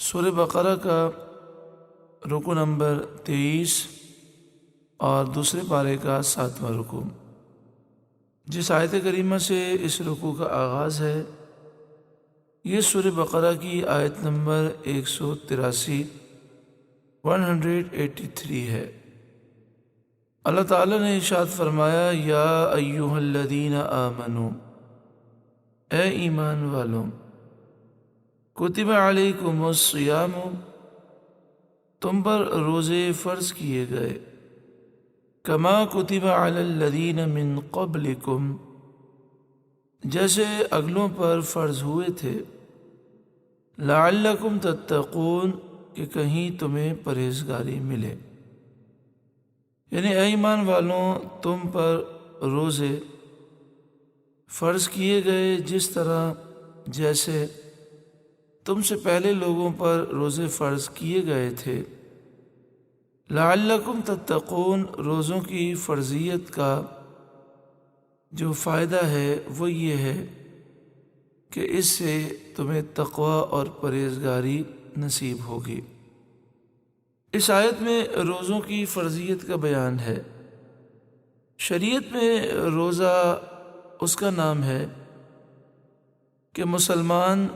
سورہ بقرہ کا رکو نمبر 23 اور دوسرے پارے کا 7واں رکو، جس آیت کریمہ سے اس رکو کا آغاز ہے، یہ سورہ بقرہ کی آیت نمبر 183 ہے۔ اللہ تعالیٰ نے ارشاد فرمایا، یا ایہا الذین آمنو، اے ایمان والوں، کتب علیکم الصیام، تم پر روزے فرض کیے گئے، کما کتب علی الذین من قبلکم، جیسے اگلوں پر فرض ہوئے تھے، لعلکم تتقون، کہ کہیں تمہیں پرہیزگاری ملے۔ یعنی اے ایمان والوں، تم پر روزے فرض کیے گئے جس طرح جیسے تم سے پہلے لوگوں پر روزے فرض کیے گئے تھے، لعلکم تتقون، روزوں کی فرضیت کا جو فائدہ ہے وہ یہ ہے کہ اس سے تمہیں تقوی اور پرہیزگاری نصیب ہوگی۔ اس آیت میں روزوں کی فرضیت کا بیان ہے۔ شریعت میں روزہ اس کا نام ہے کہ مسلمان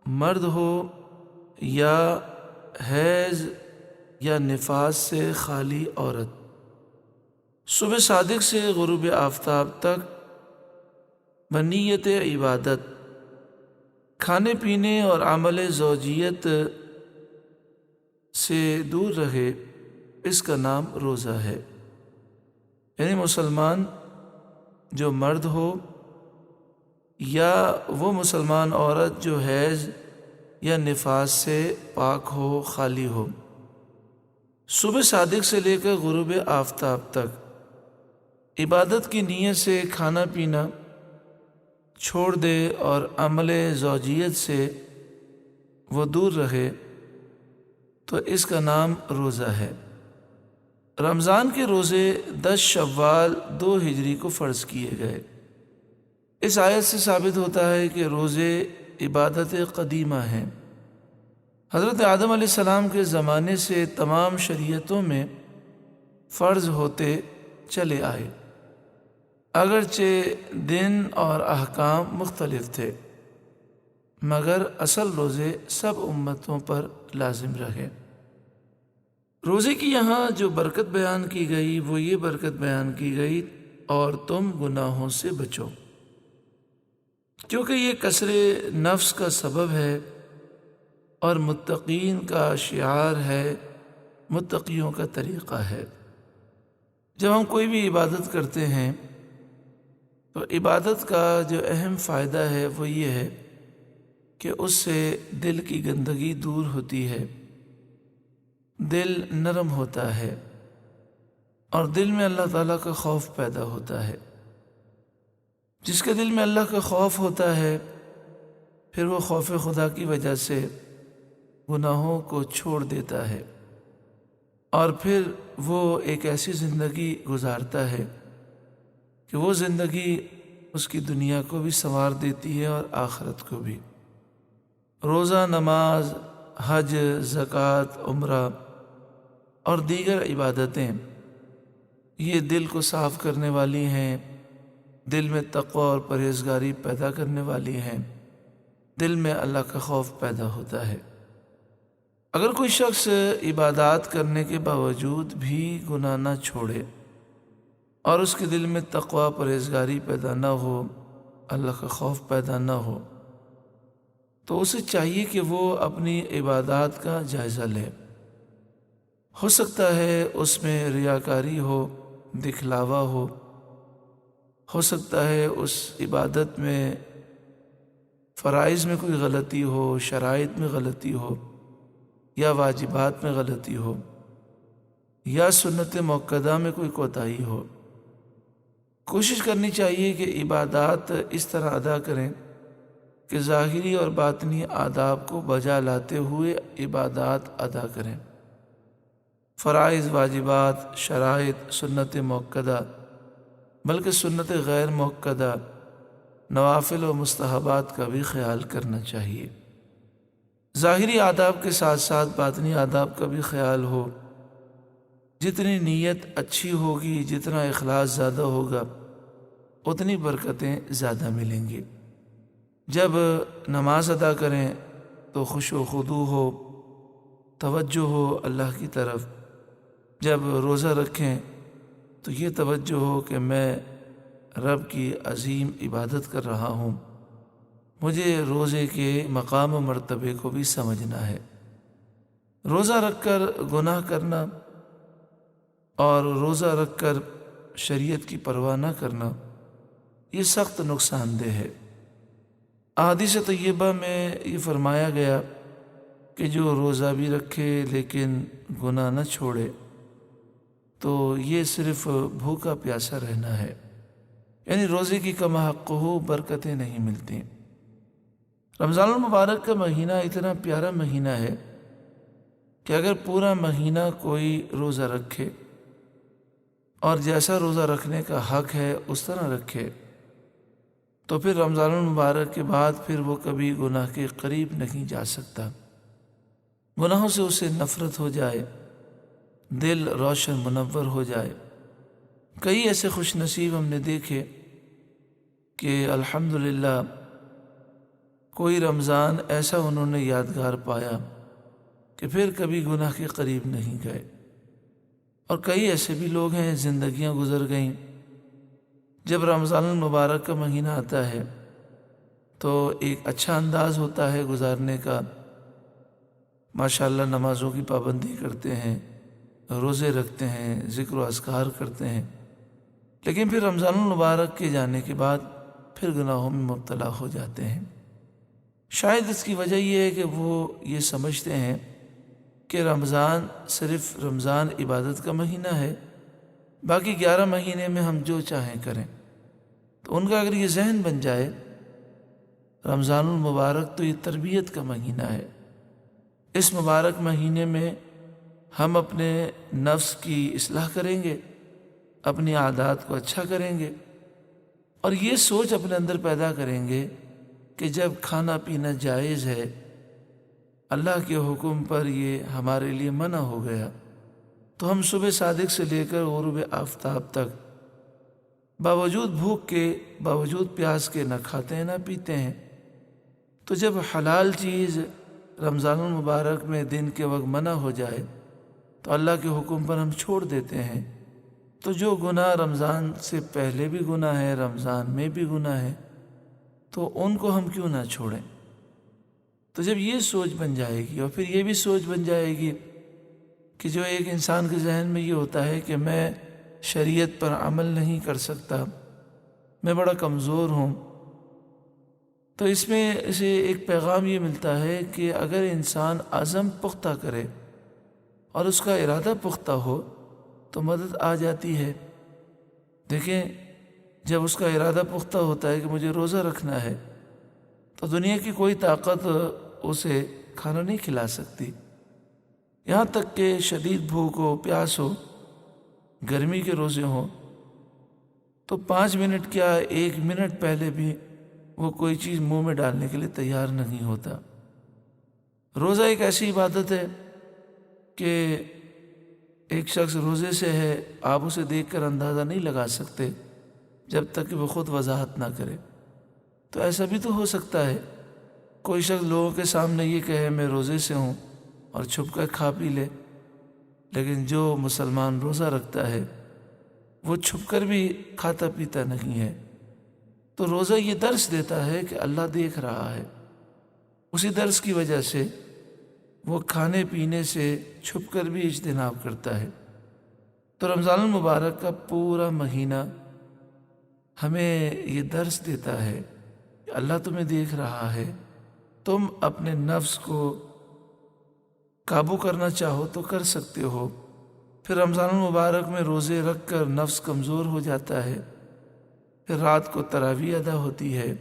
مرد ہو یا حیض یا نفاس سے خالی عورت، صبح صادق سے غروب آفتاب تک بنیت عبادت، کھانے پینے اور عمل زوجیت سے دور رہے، اس کا نام روزہ ہے۔ یعنی مسلمان جو مرد ہو یا وہ مسلمان عورت جو حیض یا نفاس سے پاک ہو، خالی ہو، صبح صادق سے لے کر غروب آفتاب تک عبادت کی نیت سے کھانا پینا چھوڑ دے اور عمل زوجیت سے وہ دور رہے، تو اس کا نام روزہ ہے۔ رمضان کے روزے 10 شوال 2 ہجری کو فرض کیے گئے۔ اس آیت سے ثابت ہوتا ہے کہ روزے عبادت قدیمہ ہیں۔ حضرت آدم علیہ السلام کے زمانے سے تمام شریعتوں میں فرض ہوتے چلے آئے، اگرچہ دن اور احکام مختلف تھے، مگر اصل روزے سب امتوں پر لازم رہے۔ روزے کی یہاں جو برکت بیان کی گئی وہ یہ برکت بیان کی گئی، اور تم گناہوں سے بچو، کیونکہ یہ کسر نفس کا سبب ہے اور متقین کا شعار ہے، متقیوں کا طریقہ ہے۔ جب ہم کوئی بھی عبادت کرتے ہیں تو عبادت کا جو اہم فائدہ ہے وہ یہ ہے کہ اس سے دل کی گندگی دور ہوتی ہے، دل نرم ہوتا ہے، اور دل میں اللہ تعالیٰ کا خوف پیدا ہوتا ہے۔ جس کے دل میں اللہ کا خوف ہوتا ہے، پھر وہ خوف خدا کی وجہ سے گناہوں کو چھوڑ دیتا ہے، اور پھر وہ ایک ایسی زندگی گزارتا ہے کہ وہ زندگی اس کی دنیا کو بھی سنوار دیتی ہے اور آخرت کو بھی۔ روزہ، نماز، حج، زکوٰۃ، عمرہ اور دیگر عبادتیں یہ دل کو صاف کرنے والی ہیں، دل میں تقوی اور پرہیزگاری پیدا کرنے والی ہیں، دل میں اللہ کا خوف پیدا ہوتا ہے۔ اگر کوئی شخص عبادات کرنے کے باوجود بھی گناہ نہ چھوڑے اور اس کے دل میں تقوی، پرہیزگاری پیدا نہ ہو، اللہ کا خوف پیدا نہ ہو، تو اسے چاہیے کہ وہ اپنی عبادات کا جائزہ لے۔ ہو سکتا ہے اس میں ریاکاری ہو، دکھلاوا ہو سکتا ہے اس عبادت میں فرائض میں کوئی غلطی ہو، شرائط میں غلطی ہو، یا واجبات میں غلطی ہو، یا سنت مؤکدہ میں کوئی کوتاہی ہو۔ کوشش کرنی چاہیے کہ عبادات اس طرح ادا کریں کہ ظاہری اور باطنی آداب کو بجا لاتے ہوئے عبادات ادا کریں۔ فرائض، واجبات، شرائط، سنت مؤکدہ، بلکہ سنت غیر مؤکدہ، نوافل و مستحبات کا بھی خیال کرنا چاہیے۔ ظاہری آداب کے ساتھ ساتھ باطنی آداب کا بھی خیال ہو۔ جتنی نیت اچھی ہوگی، جتنا اخلاص زیادہ ہوگا، اتنی برکتیں زیادہ ملیں گی۔ جب نماز ادا کریں تو خشوع و خضوع ہو، توجہ ہو اللہ کی طرف۔ جب روزہ رکھیں تو یہ توجہ ہو کہ میں رب کی عظیم عبادت کر رہا ہوں، مجھے روزے کے مقام و مرتبے کو بھی سمجھنا ہے۔ روزہ رکھ کر گناہ کرنا اور روزہ رکھ کر شریعت کی پرواہ نہ کرنا، یہ سخت نقصان دہ ہے۔ احادیث طیبہ میں یہ فرمایا گیا کہ جو روزہ بھی رکھے لیکن گناہ نہ چھوڑے تو یہ صرف بھوکا پیاسا رہنا ہے، یعنی روزے کی کما حق ہو برکتیں نہیں ملتی۔ رمضان المبارک کا مہینہ اتنا پیارا مہینہ ہے کہ اگر پورا مہینہ کوئی روزہ رکھے اور جیسا روزہ رکھنے کا حق ہے اس طرح رکھے تو پھر رمضان المبارک کے بعد پھر وہ کبھی گناہ کے قریب نہیں جا سکتا، گناہوں سے اسے نفرت ہو جائے، دل روشن منور ہو جائے۔ کئی ایسے خوش نصیب ہم نے دیکھے کہ الحمدللہ کوئی رمضان ایسا انہوں نے یادگار پایا کہ پھر کبھی گناہ کے قریب نہیں گئے، اور کئی ایسے بھی لوگ ہیں زندگیاں گزر گئیں، جب رمضان المبارک کا مہینہ آتا ہے تو ایک اچھا انداز ہوتا ہے گزارنے کا، ماشاءاللہ نمازوں کی پابندی کرتے ہیں، روزے رکھتے ہیں، ذکر و اذکار کرتے ہیں، لیکن پھر رمضان المبارک کے جانے کے بعد پھر گناہوں میں مبتلا ہو جاتے ہیں۔ شاید اس کی وجہ یہ ہے کہ وہ یہ سمجھتے ہیں کہ رمضان صرف رمضان عبادت کا مہینہ ہے، باقی 11 مہینے میں ہم جو چاہیں کریں۔ تو ان کا اگر یہ ذہن بن جائے، رمضان المبارک تو یہ تربیت کا مہینہ ہے، اس مبارک مہینے میں ہم اپنے نفس کی اصلاح کریں گے، اپنی عادات کو اچھا کریں گے، اور یہ سوچ اپنے اندر پیدا کریں گے کہ جب کھانا پینا جائز ہے، اللہ کے حکم پر یہ ہمارے لیے منع ہو گیا، تو ہم صبح صادق سے لے کر غروب آفتاب تک باوجود بھوک کے، باوجود پیاس کے نہ کھاتے ہیں نہ پیتے ہیں۔ تو جب حلال چیز رمضان المبارک میں دن کے وقت منع ہو جائے تو اللہ کے حکم پر ہم چھوڑ دیتے ہیں، تو جو گناہ رمضان سے پہلے بھی گناہ ہے، رمضان میں بھی گناہ ہے، تو ان کو ہم کیوں نہ چھوڑیں۔ تو جب یہ سوچ بن جائے گی، اور پھر یہ بھی سوچ بن جائے گی کہ جو ایک انسان کے ذہن میں یہ ہوتا ہے کہ میں شریعت پر عمل نہیں کر سکتا، میں بڑا کمزور ہوں، تو اس میں اسے ایک پیغام یہ ملتا ہے کہ اگر انسان عزم پختہ کرے اور اس کا ارادہ پختہ ہو تو مدد آ جاتی ہے۔ دیکھیں، جب اس کا ارادہ پختہ ہوتا ہے کہ مجھے روزہ رکھنا ہے تو دنیا کی کوئی طاقت اسے کھانا نہیں کھلا سکتی، یہاں تک کہ شدید بھوک ہو، پیاس ہو، گرمی کے روزے ہوں، تو 5 منٹ کیا 1 منٹ پہلے بھی وہ کوئی چیز منہ میں ڈالنے کے لیے تیار نہیں ہوتا۔ روزہ ایک ایسی عبادت ہے کہ ایک شخص روزے سے ہے، آپ اسے دیکھ کر اندازہ نہیں لگا سکتے جب تک کہ وہ خود وضاحت نہ کرے۔ تو ایسا بھی تو ہو سکتا ہے کوئی شخص لوگوں کے سامنے یہ کہے میں روزے سے ہوں اور چھپ کر کھا پی لے، لیکن جو مسلمان روزہ رکھتا ہے وہ چھپ کر بھی کھاتا پیتا نہیں ہے۔ تو روزہ یہ درس دیتا ہے کہ اللہ دیکھ رہا ہے، اسی درس کی وجہ سے وہ کھانے پینے سے چھپ کر بھی اجتناب کرتا ہے۔ تو رمضان المبارک کا پورا مہینہ ہمیں یہ درس دیتا ہے کہ اللہ تمہیں دیکھ رہا ہے، تم اپنے نفس کو قابو کرنا چاہو تو کر سکتے ہو۔ پھر رمضان المبارک میں روزے رکھ کر نفس کمزور ہو جاتا ہے، پھر رات کو تراویح ادا ہوتی ہے،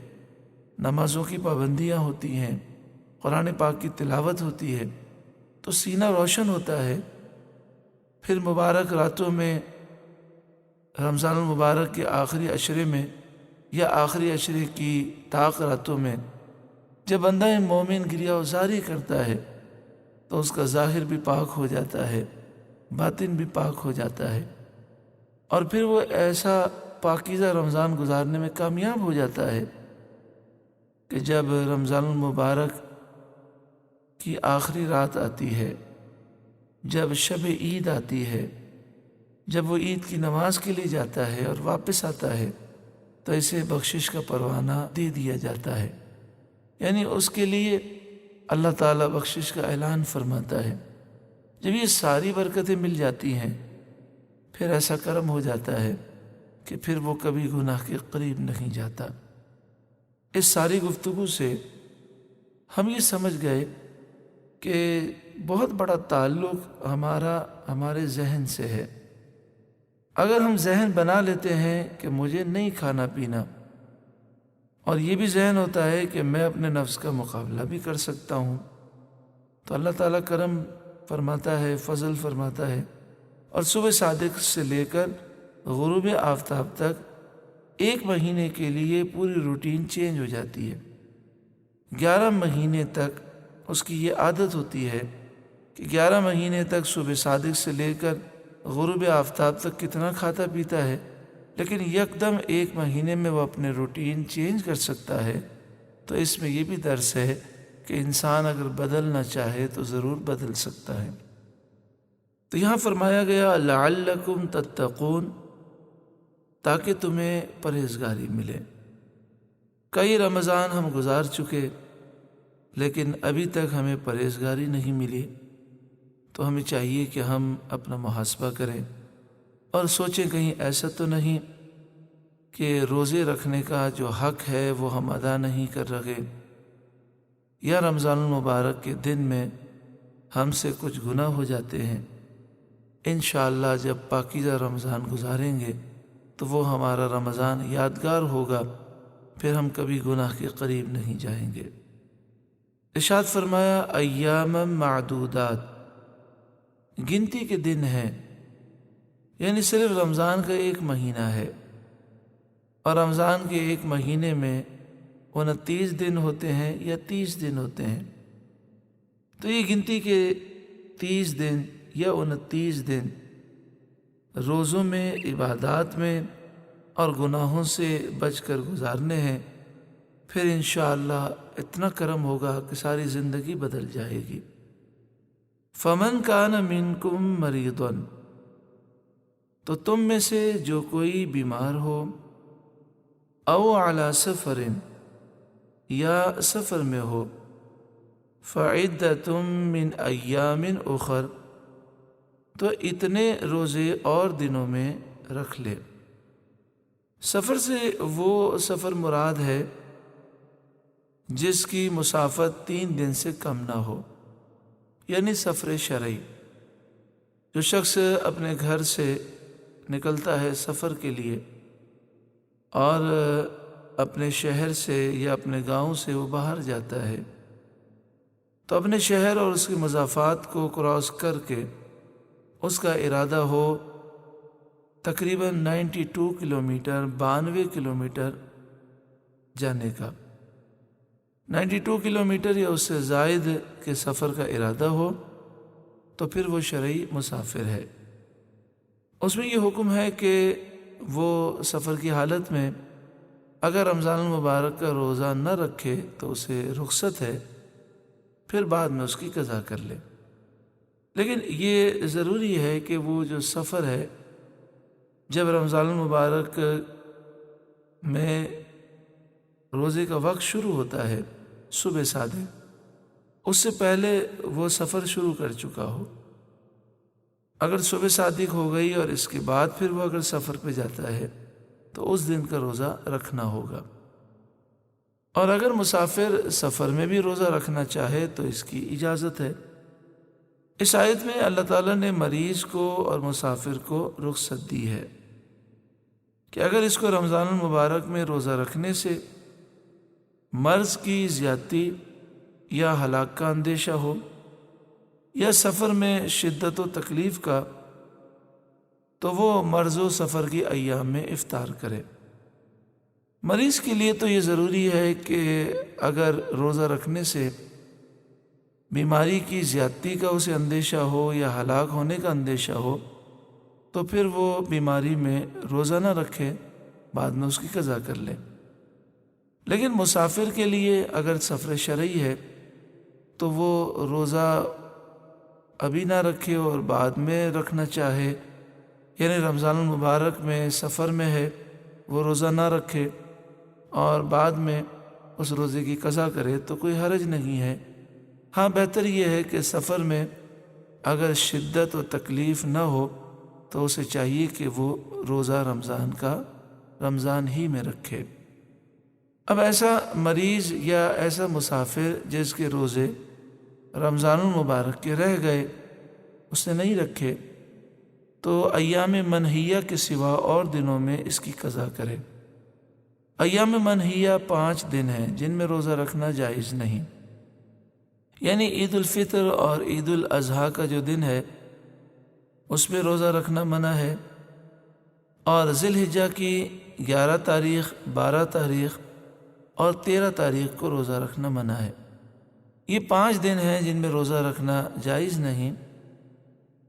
نمازوں کی پابندیاں ہوتی ہیں، قرآن پاک کی تلاوت ہوتی ہے، تو سینہ روشن ہوتا ہے۔ پھر مبارک راتوں میں رمضان المبارک کے آخری عشرے میں یا آخری عشرے کی طاق راتوں میں جب بندہ مومن گریہ وزاری کرتا ہے تو اس کا ظاہر بھی پاک ہو جاتا ہے، باطن بھی پاک ہو جاتا ہے، اور پھر وہ ایسا پاکیزہ رمضان گزارنے میں کامیاب ہو جاتا ہے کہ جب رمضان المبارک کی آخری رات آتی ہے، جب شب عید آتی ہے، جب وہ عید کی نماز کے لیے جاتا ہے اور واپس آتا ہے تو اسے بخشش کا پروانہ دے دیا جاتا ہے، یعنی اس کے لیے اللہ تعالیٰ بخشش کا اعلان فرماتا ہے۔ جب یہ ساری برکتیں مل جاتی ہیں پھر ایسا کرم ہو جاتا ہے کہ پھر وہ کبھی گناہ کے قریب نہیں جاتا۔ اس ساری گفتگو سے ہم یہ سمجھ گئے کہ بہت بڑا تعلق ہمارے ذہن سے ہے۔ اگر ہم ذہن بنا لیتے ہیں کہ مجھے نہیں کھانا پینا، اور یہ بھی ذہن ہوتا ہے کہ میں اپنے نفس کا مقابلہ بھی کر سکتا ہوں، تو اللہ تعالیٰ کرم فرماتا ہے، فضل فرماتا ہے، اور صبح صادق سے لے کر غروب آفتاب تک 1 مہینے کے لیے پوری روٹین چینج ہو جاتی ہے۔ 11 مہینے تک اس کی یہ عادت ہوتی ہے کہ 11 مہینے تک صبح صادق سے لے کر غروب آفتاب تک کتنا کھاتا پیتا ہے، لیکن یکدم 1 مہینے میں وہ اپنے روٹین چینج کر سکتا ہے۔ تو اس میں یہ بھی درس ہے کہ انسان اگر بدلنا چاہے تو ضرور بدل سکتا ہے۔ تو یہاں فرمایا گیا لعلکم تتقون، تاکہ تمہیں پرہیزگاری ملے۔ کئی رمضان ہم گزار چکے لیکن ابھی تک ہمیں پرہیزگاری نہیں ملی، تو ہمیں چاہیے کہ ہم اپنا محاسبہ کریں اور سوچیں کہیں ایسا تو نہیں کہ روزے رکھنے کا جو حق ہے وہ ہم ادا نہیں کر رہے، یا رمضان المبارک کے دن میں ہم سے کچھ گناہ ہو جاتے ہیں۔ انشاءاللہ جب پاکیزہ رمضان گزاریں گے تو وہ ہمارا رمضان یادگار ہوگا، پھر ہم کبھی گناہ کے قریب نہیں جائیں گے۔ ارشاد فرمایا ایام معدودات، گنتی کے دن ہیں، یعنی صرف رمضان کا 1 مہینہ ہے، اور رمضان کے 1 مہینے میں 29 دن ہوتے ہیں یا 30 دن ہوتے ہیں۔ تو یہ گنتی کے 30 دن یا 29 دن روزوں میں، عبادات میں اور گناہوں سے بچ کر گزارنے ہیں، پھر انشاءاللہ اتنا کرم ہوگا کہ ساری زندگی بدل جائے گی۔ فمن کان منکم مریضا، تو تم میں سے جو کوئی بیمار ہو، او علی سفر، یا سفر میں ہو، فعدۃ من ایام اخر، تو اتنے روزے اور دنوں میں رکھ لے۔ سفر سے وہ سفر مراد ہے جس کی مسافت 3 دن سے کم نہ ہو، یعنی سفر شرعی۔ جو شخص اپنے گھر سے نکلتا ہے سفر کے لیے اور اپنے شہر سے یا اپنے گاؤں سے وہ باہر جاتا ہے، تو اپنے شہر اور اس کی مسافات کو کراس کر کے اس کا ارادہ ہو تقریباً 92 کلومیٹر 92 کلومیٹر جانے کا، 92 کلومیٹر یا اس سے زائد کے سفر کا ارادہ ہو تو پھر وہ شرعی مسافر ہے۔ اس میں یہ حکم ہے کہ وہ سفر کی حالت میں اگر رمضان المبارک کا روزہ نہ رکھے تو اسے رخصت ہے، پھر بعد میں اس کی قضا کر لے۔ لیکن یہ ضروری ہے کہ وہ جو سفر ہے، جب رمضان المبارک میں روزے کا وقت شروع ہوتا ہے صبح صادق، اس سے پہلے وہ سفر شروع کر چکا ہو۔ اگر صبح صادق ہو گئی اور اس کے بعد پھر وہ اگر سفر پہ جاتا ہے تو اس دن کا روزہ رکھنا ہوگا۔ اور اگر مسافر سفر میں بھی روزہ رکھنا چاہے تو اس کی اجازت ہے۔ اس آیت میں اللہ تعالیٰ نے مریض کو اور مسافر کو رخصت دی ہے کہ اگر اس کو رمضان المبارک میں روزہ رکھنے سے مرض کی زیادتی یا ہلاک کا اندیشہ ہو یا سفر میں شدت و تکلیف کا، تو وہ مرض و سفر کی ایام میں افطار کرے۔ مریض کے لیے تو یہ ضروری ہے کہ اگر روزہ رکھنے سے بیماری کی زیادتی کا اسے اندیشہ ہو یا ہلاک ہونے کا اندیشہ ہو تو پھر وہ بیماری میں روزہ نہ رکھے، بعد میں اس کی قضا کر لے۔ لیکن مسافر کے لیے اگر سفر شرعی ہے تو وہ روزہ ابھی نہ رکھے اور بعد میں رکھنا چاہے، یعنی رمضان المبارک میں سفر میں ہے وہ روزہ نہ رکھے اور بعد میں اس روزے کی قضا کرے تو کوئی حرج نہیں ہے۔ ہاں، بہتر یہ ہے کہ سفر میں اگر شدت و تکلیف نہ ہو تو اسے چاہیے کہ وہ روزہ رمضان ہی میں رکھے۔ اب ایسا مریض یا ایسا مسافر جس کے روزے رمضان المبارک کے رہ گئے، اس نے نہیں رکھے، تو ایام منہیہ کے سوا اور دنوں میں اس کی قضا کرے۔ ایام منہیہ 5 دن ہیں جن میں روزہ رکھنا جائز نہیں، یعنی عید الفطر اور عید الاضحیٰ کا جو دن ہے اس میں روزہ رکھنا منع ہے، اور ذی الحجہ کی 11 تاریخ، 12 تاریخ اور 13 تاریخ کو روزہ رکھنا منع ہے۔ یہ 5 دن ہیں جن میں روزہ رکھنا جائز نہیں۔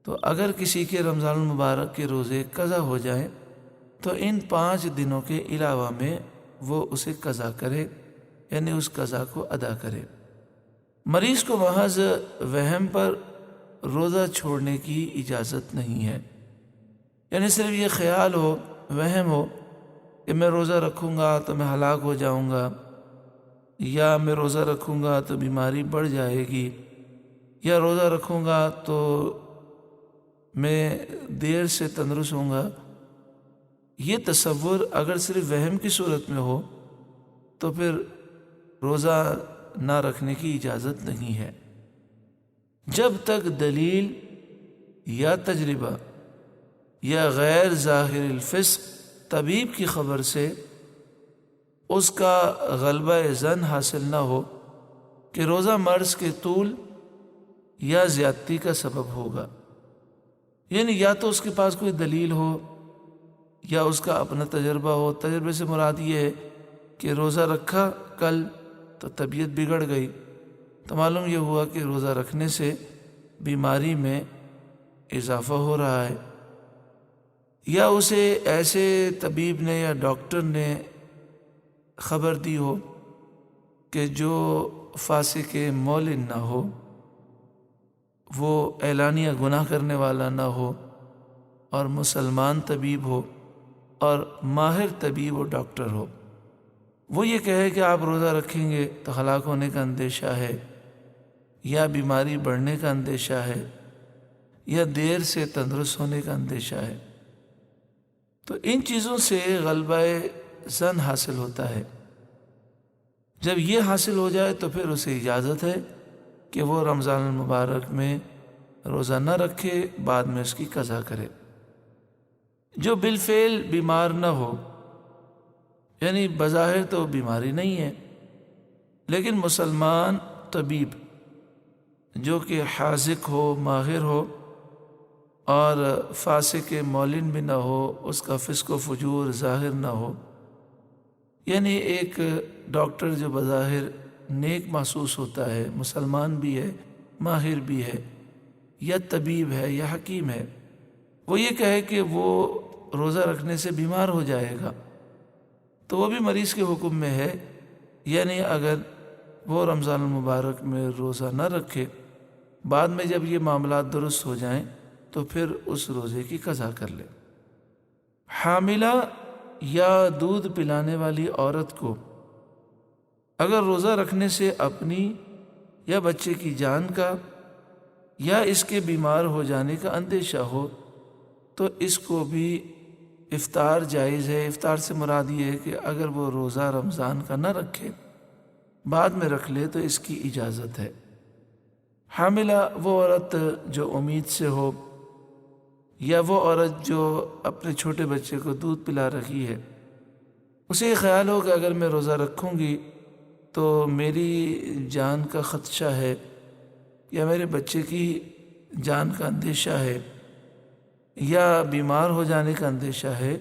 تو اگر کسی کے رمضان المبارک کے روزے قضا ہو جائیں تو ان 5 دنوں کے علاوہ میں وہ اسے قضا کرے، یعنی اس قضا کو ادا کرے۔ مریض کو محض وہم پر روزہ چھوڑنے کی اجازت نہیں ہے، یعنی صرف یہ خیال ہو، وہم ہو کہ میں روزہ رکھوں گا تو میں ہلاک ہو جاؤں گا، یا میں روزہ رکھوں گا تو بیماری بڑھ جائے گی، یا روزہ رکھوں گا تو میں دیر سے تندرست ہوں گا۔ یہ تصور اگر صرف وہم کی صورت میں ہو تو پھر روزہ نہ رکھنے کی اجازت نہیں ہے، جب تک دلیل یا تجربہ یا غیر ظاہر الفسق طبیب کی خبر سے اس کا غلبہ ظن حاصل نہ ہو کہ روزہ مرض کے طول یا زیادتی کا سبب ہوگا، یعنی یا تو اس کے پاس کوئی دلیل ہو یا اس کا اپنا تجربہ ہو۔ تجربے سے مراد یہ ہے کہ روزہ رکھا کل تو طبیعت بگڑ گئی، تو معلوم یہ ہوا کہ روزہ رکھنے سے بیماری میں اضافہ ہو رہا ہے، یا اسے ایسے طبیب نے یا ڈاکٹر نے خبر دی ہو کہ جو فاسق مولن نہ ہو، وہ اعلانیہ گناہ کرنے والا نہ ہو، اور مسلمان طبیب ہو اور ماہر طبیب و ڈاکٹر ہو۔ وہ یہ کہے کہ آپ روزہ رکھیں گے تو ہلاک ہونے کا اندیشہ ہے، یا بیماری بڑھنے کا اندیشہ ہے، یا دیر سے تندرست ہونے کا اندیشہ ہے، تو ان چیزوں سے غلبہ ظن حاصل ہوتا ہے۔ جب یہ حاصل ہو جائے تو پھر اسے اجازت ہے کہ وہ رمضان المبارک میں روزہ نہ رکھے، بعد میں اس کی قضا کرے۔ جو بالفعل بیمار نہ ہو، یعنی بظاہر تو بیماری نہیں ہے، لیکن مسلمان طبیب جو کہ حاذق ہو، ماہر ہو، اور فاسق مولن بھی نہ ہو، اس کا فسق و فجور ظاہر نہ ہو، یعنی ایک ڈاکٹر جو بظاہر نیک محسوس ہوتا ہے، مسلمان بھی ہے، ماہر بھی ہے، یا طبیب ہے یا حکیم ہے، وہ یہ کہے کہ وہ روزہ رکھنے سے بیمار ہو جائے گا، تو وہ بھی مریض کے حکم میں ہے، یعنی اگر وہ رمضان المبارک میں روزہ نہ رکھے، بعد میں جب یہ معاملات درست ہو جائیں تو پھر اس روزے کی قضا کر لے۔ حاملہ یا دودھ پلانے والی عورت کو اگر روزہ رکھنے سے اپنی یا بچے کی جان کا یا اس کے بیمار ہو جانے کا اندیشہ ہو تو اس کو بھی افطار جائز ہے۔ افطار سے مراد یہ ہے کہ اگر وہ روزہ رمضان کا نہ رکھے، بعد میں رکھ لے تو اس کی اجازت ہے۔ حاملہ وہ عورت جو امید سے ہو، یا وہ عورت جو اپنے چھوٹے بچے کو دودھ پلا رہی ہے، اسے یہ خیال ہو کہ اگر میں روزہ رکھوں گی تو میری جان کا خدشہ ہے یا میرے بچے کی جان کا اندیشہ ہے یا بیمار ہو جانے کا اندیشہ ہے،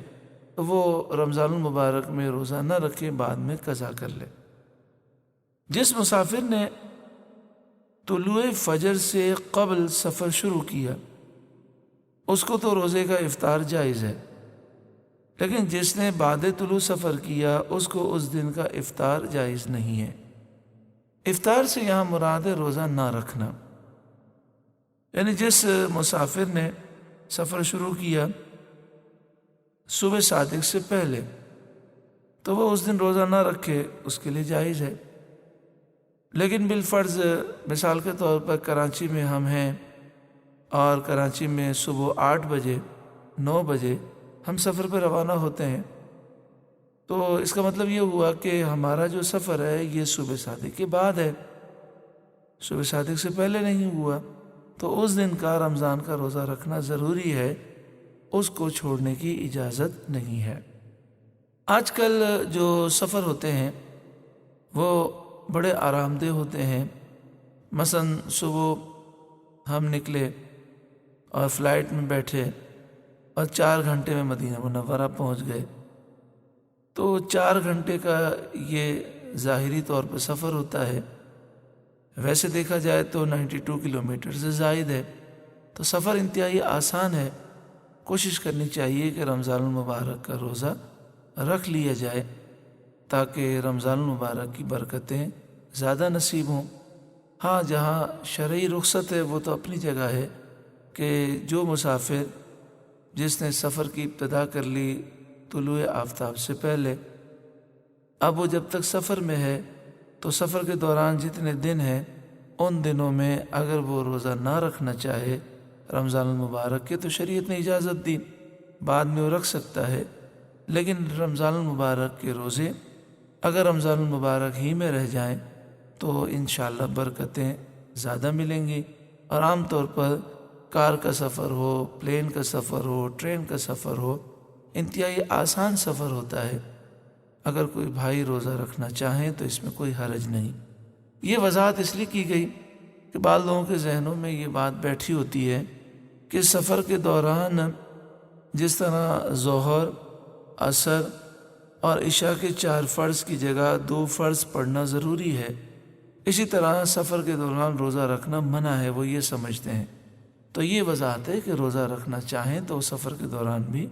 وہ رمضان المبارک میں روزہ نہ رکھے، بعد میں قضا کر لے۔ جس مسافر نے طلوع فجر سے قبل سفر شروع کیا اس کو تو روزے کا افطار جائز ہے، لیکن جس نے بعد طلوع سفر کیا اس کو اس دن کا افطار جائز نہیں ہے۔ افطار سے یہاں مراد ہے روزہ نہ رکھنا، یعنی جس مسافر نے سفر شروع کیا صبح صادق سے پہلے تو وہ اس دن روزہ نہ رکھے، اس کے لیے جائز ہے۔ لیکن بالفرض مثال کے طور پر کراچی میں ہم ہیں اور کراچی میں صبح 8 بجے 9 بجے ہم سفر پہ روانہ ہوتے ہیں، تو اس کا مطلب یہ ہوا کہ ہمارا جو سفر ہے یہ صبح صادق کے بعد ہے، صبح صادق سے پہلے نہیں ہوا، تو اس دن کا رمضان کا روزہ رکھنا ضروری ہے، اس کو چھوڑنے کی اجازت نہیں ہے۔ آج کل جو سفر ہوتے ہیں وہ بڑے آرام دہ ہوتے ہیں، مثلا صبح ہم نکلے اور فلائٹ میں بیٹھے اور 4 گھنٹے میں مدینہ منورہ پہنچ گئے، تو 4 گھنٹے کا یہ ظاہری طور پر سفر ہوتا ہے، ویسے دیکھا جائے تو 92 کلومیٹر سے زائد ہے، تو سفر انتہائی آسان ہے۔ کوشش کرنی چاہیے کہ رمضان المبارک کا روزہ رکھ لیا جائے تاکہ رمضان المبارک کی برکتیں زیادہ نصیب ہوں۔ ہاں، جہاں شرعی رخصت ہے وہ تو اپنی جگہ ہے کہ جو مسافر جس نے سفر کی ابتدا کر لی طلوع آفتاب سے پہلے، اب وہ جب تک سفر میں ہے تو سفر کے دوران جتنے دن ہیں ان دنوں میں اگر وہ روزہ نہ رکھنا چاہے رمضان المبارک کے تو شریعت نے اجازت دی، بعد میں وہ رکھ سکتا ہے، لیکن رمضان المبارک کے روزے اگر رمضان المبارک ہی میں رہ جائیں تو انشاءاللہ برکتیں زیادہ ملیں گی۔ اور عام طور پر کار کا سفر ہو، پلین کا سفر ہو، ٹرین کا سفر ہو، انتہائی آسان سفر ہوتا ہے، اگر کوئی بھائی روزہ رکھنا چاہیں تو اس میں کوئی حرج نہیں۔ یہ وضاحت اس لیے کی گئی کہ بعض لوگوں کے ذہنوں میں یہ بات بیٹھی ہوتی ہے کہ سفر کے دوران جس طرح ظہر، عصر اور عشاء کے 4 فرض کی جگہ 2 فرض پڑھنا ضروری ہے، اسی طرح سفر کے دوران روزہ رکھنا منع ہے، وہ یہ سمجھتے ہیں۔ تو یہ وضاحت ہے کہ روزہ رکھنا چاہیں تو سفر کے دوران بھی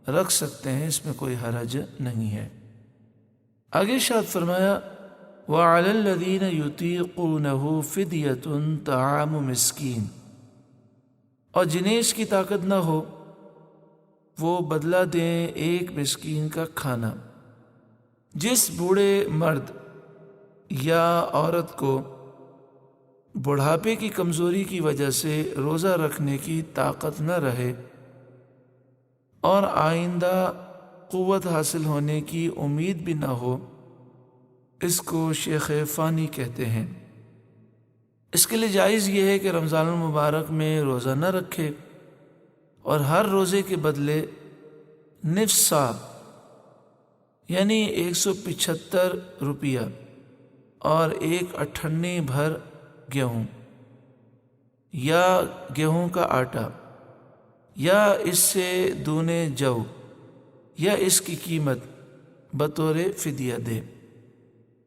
رکھ سکتے ہیں، اس میں کوئی حرج نہیں ہے۔ آگے ارشاد فرمایا وَعَلَى الَّذِينَ يُطِيقُونَهُ فِدْيَةٌ طَعَامُ مِسْكِينٍ، اور جنہیں اس کی طاقت نہ ہو وہ بدلہ دیں ایک مسکین کا کھانا۔ جس بوڑھے مرد یا عورت کو بڑھاپے کی کمزوری کی وجہ سے روزہ رکھنے کی طاقت نہ رہے اور آئندہ قوت حاصل ہونے کی امید بھی نہ ہو، اس کو شیخ فانی کہتے ہیں۔ اس کے لیے جائز یہ ہے کہ رمضان المبارک میں روزہ نہ رکھے اور ہر روزے کے بدلے نصف سا یعنی 175 روپیہ اور 1 اٹھنی بھر گیہوں یا گیہوں کا آٹا یا اس سے دونے جو یا اس کی قیمت بطور فدیہ دے۔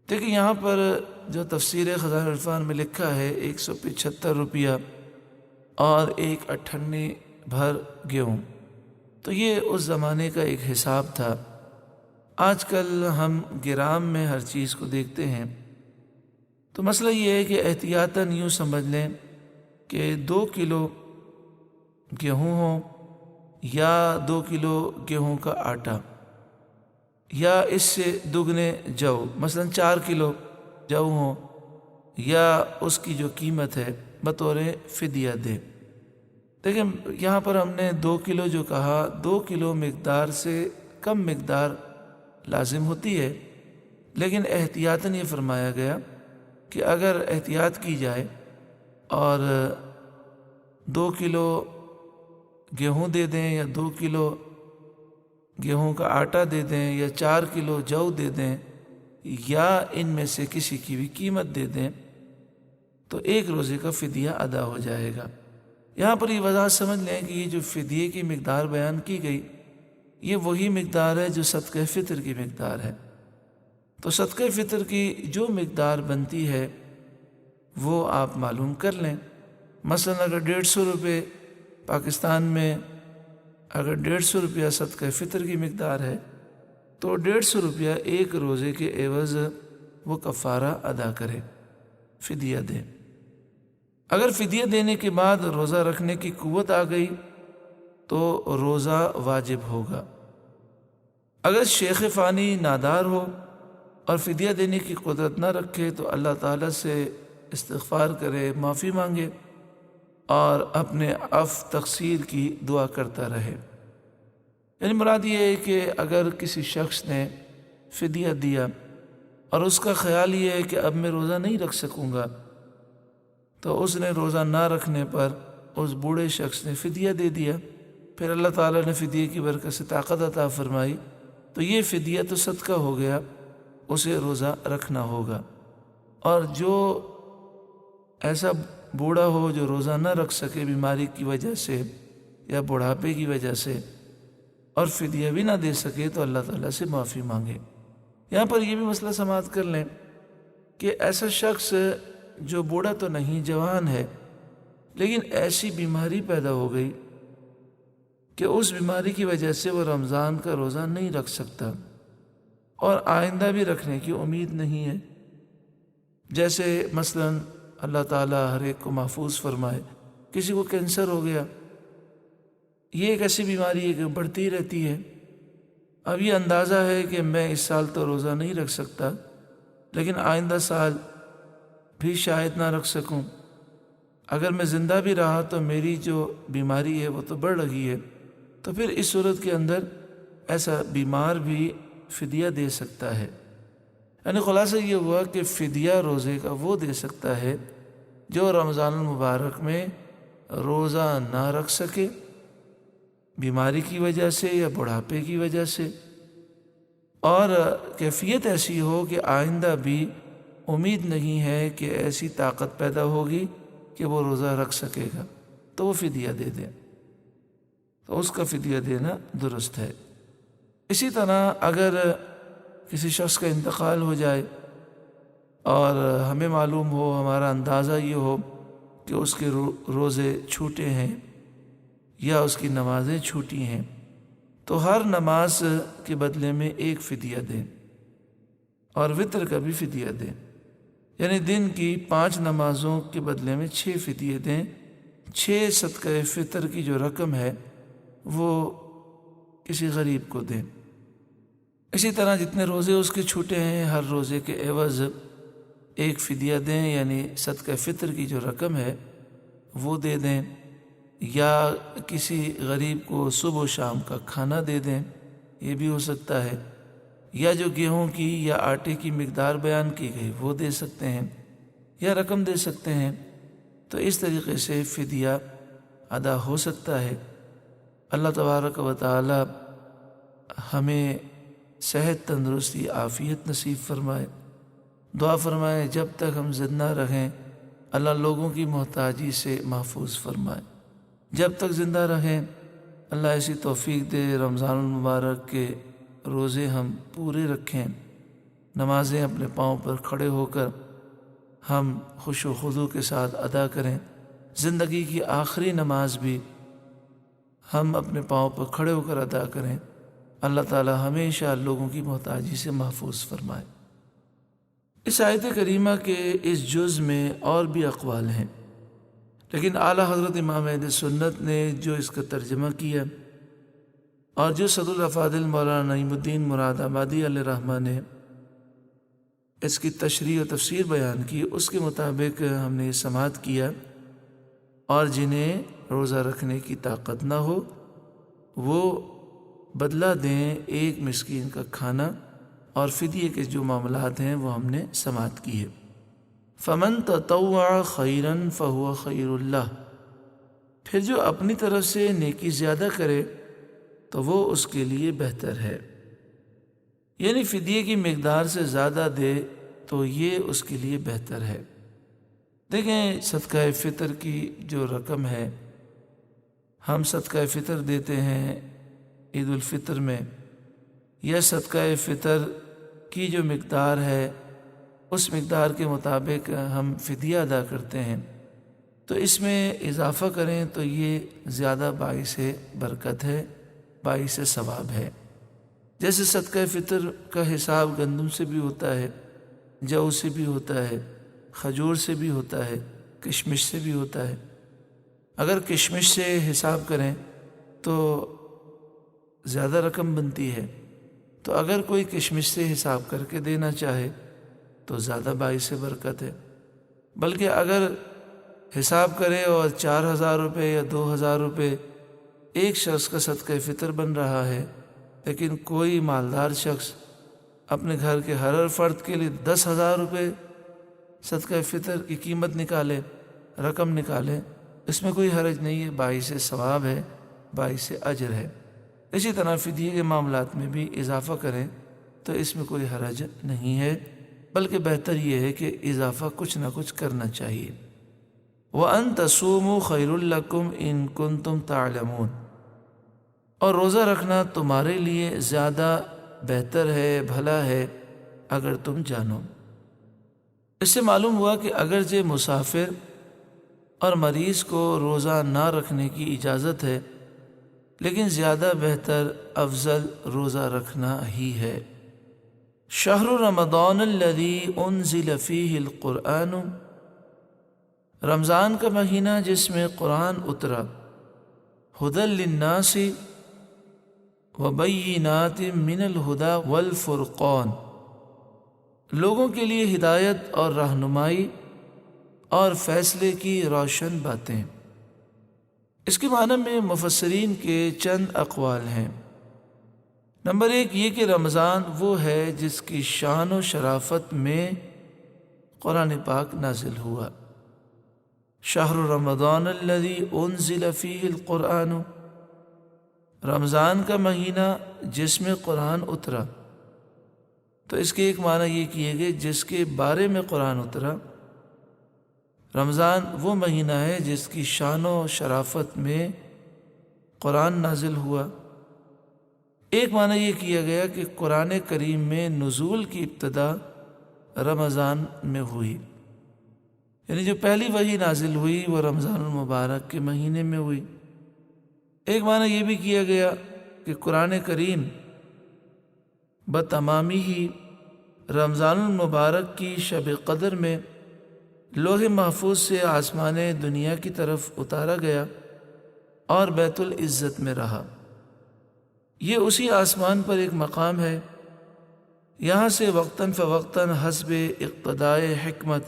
دیکھیں یہاں پر جو تفسیر خزائن عرفان میں لکھا ہے 175 روپیہ اور 1 اٹھنی بھر گیہوں، تو یہ اس زمانے کا ایک حساب تھا۔ آج کل ہم گرام میں ہر چیز کو دیکھتے ہیں، تو مسئلہ یہ ہے کہ احتیاطاً یوں سمجھ لیں کہ 2 کلو گیہوں ہوں یا 2 کلو گیہوں کا آٹا یا اس سے دگنے جو، مثلا 4 کلو جو ہوں یا اس کی جو قیمت ہے بطور فدیہ دے۔ دیکھیں یہاں پر ہم نے 2 کلو جو کہا، 2 کلو مقدار سے کم مقدار لازم ہوتی ہے، لیکن احتیاطاً یہ فرمایا گیا کہ اگر احتیاط کی جائے اور 2 کلو گیہوں دے دیں یا 2 کلو گیہوں کا آٹا دے دیں یا 4 کلو جو دے دیں یا ان میں سے کسی کی بھی قیمت دے دیں تو ایک روزے کا فدیہ ادا ہو جائے گا۔ یہاں پر یہ وضاحت سمجھ لیں کہ یہ جو فدیے کی مقدار بیان کی گئی یہ وہی مقدار ہے جو صدقہ فطر کی مقدار ہے۔ تو صدقہ فطر کی جو مقدار بنتی ہے وہ آپ معلوم کر لیں۔ مثلا اگر 150 روپے پاکستان میں اگر 150 روپیہ صدقہ فطر کی مقدار ہے تو 150 روپیہ ایک روزے کے عوض وہ کفارہ ادا کرے، فدیہ دے۔ اگر فدیہ دینے کے بعد روزہ رکھنے کی قوت آ گئی تو روزہ واجب ہوگا۔ اگر شیخ فانی نادار ہو اور فدیہ دینے کی قدرت نہ رکھے تو اللہ تعالیٰ سے استغفار کرے، معافی مانگے اور اپنے عفو تقصیر کی دعا کرتا رہے۔ یعنی مراد یہ ہے کہ اگر کسی شخص نے فدیہ دیا اور اس کا خیال یہ ہے کہ اب میں روزہ نہیں رکھ سکوں گا، تو اس نے روزہ نہ رکھنے پر اس بوڑھے شخص نے فدیہ دے دیا، پھر اللہ تعالیٰ نے فدیہ کی برکت سے طاقت عطا فرمائی، تو یہ فدیہ تو صدقہ ہو گیا، اسے روزہ رکھنا ہوگا۔ اور جو ایسا بوڑھا ہو جو روزہ نہ رکھ سکے بیماری کی وجہ سے یا بڑھاپے کی وجہ سے اور فدیہ بھی نہ دے سکے تو اللہ تعالیٰ سے معافی مانگے۔ یہاں پر یہ بھی مسئلہ سماعت کر لیں کہ ایسا شخص جو بوڑھا تو نہیں، جوان ہے، لیکن ایسی بیماری پیدا ہو گئی کہ اس بیماری کی وجہ سے وہ رمضان کا روزہ نہیں رکھ سکتا اور آئندہ بھی رکھنے کی امید نہیں ہے۔ جیسے مثلا اللہ تعالیٰ ہر ایک کو محفوظ فرمائے، کسی کو کینسر ہو گیا، یہ ایک ایسی بیماری ہے کہ بڑھتی رہتی ہے۔ اب یہ اندازہ ہے کہ میں اس سال تو روزہ نہیں رکھ سکتا، لیکن آئندہ سال بھی شاید نہ رکھ سکوں۔ اگر میں زندہ بھی رہا تو میری جو بیماری ہے وہ تو بڑھ رہی ہے، تو پھر اس صورت کے اندر ایسا بیمار بھی فدیہ دے سکتا ہے۔ یعنی خلاصہ یہ ہوا کہ فدیہ روزے کا وہ دے سکتا ہے جو رمضان المبارک میں روزہ نہ رکھ سکے بیماری کی وجہ سے یا بڑھاپے کی وجہ سے، اور کیفیت ایسی ہو کہ آئندہ بھی امید نہیں ہے کہ ایسی طاقت پیدا ہوگی کہ وہ روزہ رکھ سکے گا، تو وہ فدیہ دے دے، تو اس کا فدیہ دینا درست ہے۔ اسی طرح اگر کسی شخص کا انتقال ہو جائے اور ہمیں معلوم ہو، ہمارا اندازہ یہ ہو کہ اس کے روزے چھوٹے ہیں یا اس کی نمازیں چھوٹی ہیں، تو ہر نماز کے بدلے میں ایک فدیہ دیں اور وطر کا بھی فدیہ دیں۔ یعنی دن کی 5 نمازوں کے بدلے میں 6 فدیے دیں، 6 صدقہ فطر کی جو رقم ہے وہ کسی غریب کو دیں۔ اسی طرح جتنے روزے اس کے چھوٹے ہیں ہر روزے کے عوض ایک فدیہ دیں، یعنی صدقہ فطر کی جو رقم ہے وہ دے دیں، یا کسی غریب کو صبح و شام کا کھانا دے دیں، یہ بھی ہو سکتا ہے، یا جو گیہوں کی یا آٹے کی مقدار بیان کی گئی وہ دے سکتے ہیں یا رقم دے سکتے ہیں۔ تو اس طریقے سے فدیہ ادا ہو سکتا ہے۔ اللہ تبارک و تعالی ہمیں صحت، تندرستی، عافیت نصیب فرمائے۔ دعا فرمائے جب تک ہم زندہ رہیں اللہ لوگوں کی محتاجی سے محفوظ فرمائے۔ جب تک زندہ رہیں اللہ ایسی توفیق دے رمضان المبارک کے روزے ہم پورے رکھیں، نمازیں اپنے پاؤں پر کھڑے ہو کر ہم خوش و خضوع کے ساتھ ادا کریں، زندگی کی آخری نماز بھی ہم اپنے پاؤں پر کھڑے ہو کر ادا کریں۔ اللہ تعالی ہمیشہ لوگوں کی محتاجی سے محفوظ فرمائے۔ اس آیت کریمہ کے اس جز میں اور بھی اقوال ہیں، لیکن اعلیٰ حضرت امام اہل سنت نے جو اس کا ترجمہ کیا اور جو صدر الافاضل مولانا نعیم الدین مراد آبادی علیہ رحمہ نے اس کی تشریح و تفسیر بیان کی، اس کے مطابق ہم نے یہ سماعت کیا، اور جنہیں روزہ رکھنے کی طاقت نہ ہو وہ بدلہ دیں ایک مسکین کا کھانا، اور فدیے کے جو معاملات ہیں وہ ہم نے سماعت کی ہے۔ فمن تطوع خیرا فہو خیر اللہ، پھر جو اپنی طرف سے نیکی زیادہ کرے تو وہ اس کے لیے بہتر ہے، یعنی فدیے کی مقدار سے زیادہ دے تو یہ اس کے لیے بہتر ہے۔ دیکھیں صدقہ فطر کی جو رقم ہے، ہم صدقہ فطر دیتے ہیں عید الفطر میں یا صدقہ فطر کی جو مقدار ہے اس مقدار کے مطابق ہم فدیہ ادا کرتے ہیں، تو اس میں اضافہ کریں تو یہ زیادہ باعث برکت ہے، باعث ثواب ہے۔ جیسے صدقہ فطر کا حساب گندم سے بھی ہوتا ہے، جو سے بھی ہوتا ہے، کھجور سے بھی ہوتا ہے، کشمش سے بھی ہوتا ہے۔ اگر کشمش سے حساب کریں تو زیادہ رقم بنتی ہے، تو اگر کوئی کشمش سے حساب کر کے دینا چاہے تو زیادہ باعث برکت ہے۔ بلکہ اگر حساب کرے اور 4,000 روپے یا 2,000 روپے ایک شخص کا صدقہ فطر بن رہا ہے، لیکن کوئی مالدار شخص اپنے گھر کے ہر فرد کے لیے 10,000 روپے صدقہ فطر کی قیمت نکالے، رقم نکالے، اس میں کوئی حرج نہیں ہے، باعث ثواب ہے، باعث اجر ہے۔ اسی طرح فدیے کے معاملات میں بھی اضافہ کریں تو اس میں کوئی حرج نہیں ہے، بلکہ بہتر یہ ہے کہ اضافہ کچھ نہ کچھ کرنا چاہیے۔ وَأَن تَصُومُوا خَيْرٌ لَكُمْ إِن كُنتُمْ تَعْلَمُونَ، اور روزہ رکھنا تمہارے لیے زیادہ بہتر ہے، بھلا ہے اگر تم جانو۔ اس سے معلوم ہوا کہ اگرچہ مسافر اور مریض کو روزہ نہ رکھنے کی اجازت ہے، لیکن زیادہ بہتر افضل روزہ رکھنا ہی ہے۔ شہر رمضان الذی انزل فیہ القرآن، رمضان کا مہینہ جس میں قرآن اترا، ھدی للناس وبینات من الہدی والفرقان، لوگوں کے لیے ہدایت اور رہنمائی اور فیصلے کی روشن باتیں۔ اس کے معنی میں مفسرین کے چند اقوال ہیں۔ نمبر 1 یہ کہ رمضان وہ ہے جس کی شان و شرافت میں قرآن پاک نازل ہوا۔ شہر رمضان الذی انزل فیہ القرآن، رمضان کا مہینہ جس میں قرآن اترا، تو اس کے ایک معنی یہ کیے گئے جس کے بارے میں قرآن اترا۔ رمضان وہ مہینہ ہے جس کی شان و شرافت میں قرآن نازل ہوا۔ ایک معنی یہ کیا گیا کہ قرآن کریم میں نزول کی ابتدا رمضان میں ہوئی، یعنی جو پہلی وحی نازل ہوئی وہ رمضان المبارک کے مہینے میں ہوئی۔ ایک معنی یہ بھی کیا گیا کہ قرآن کریم بتمامی ہی رمضان المبارک کی شب قدر میں لوح محفوظ سے آسمان دنیا کی طرف اتارا گیا اور بیت العزت میں رہا۔ یہ اسی آسمان پر ایک مقام ہے، یہاں سے وقتاً فوقتاً حسب اقتدائے حکمت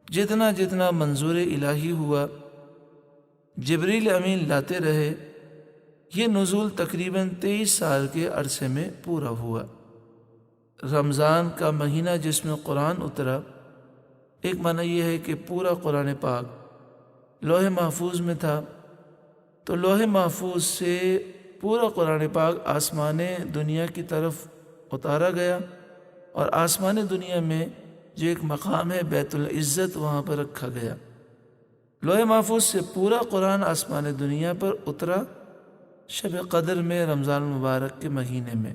جتنا جتنا منظور الہی ہوا جبریل امین لاتے رہے۔ یہ نزول تقریباً 23 سال کے عرصے میں پورا ہوا۔ رمضان کا مہینہ جس میں قرآن اترا، ایک معنی یہ ہے کہ پورا قرآن پاک لوح محفوظ میں تھا، تو لوح محفوظ سے پورا قرآن پاک آسمان دنیا کی طرف اتارا گیا، اور آسمان دنیا میں جو ایک مقام ہے بیت العزت، وہاں پر رکھا گیا۔ لوح محفوظ سے پورا قرآن آسمان دنیا پر اترا شب قدر میں رمضان المبارک کے مہینے میں۔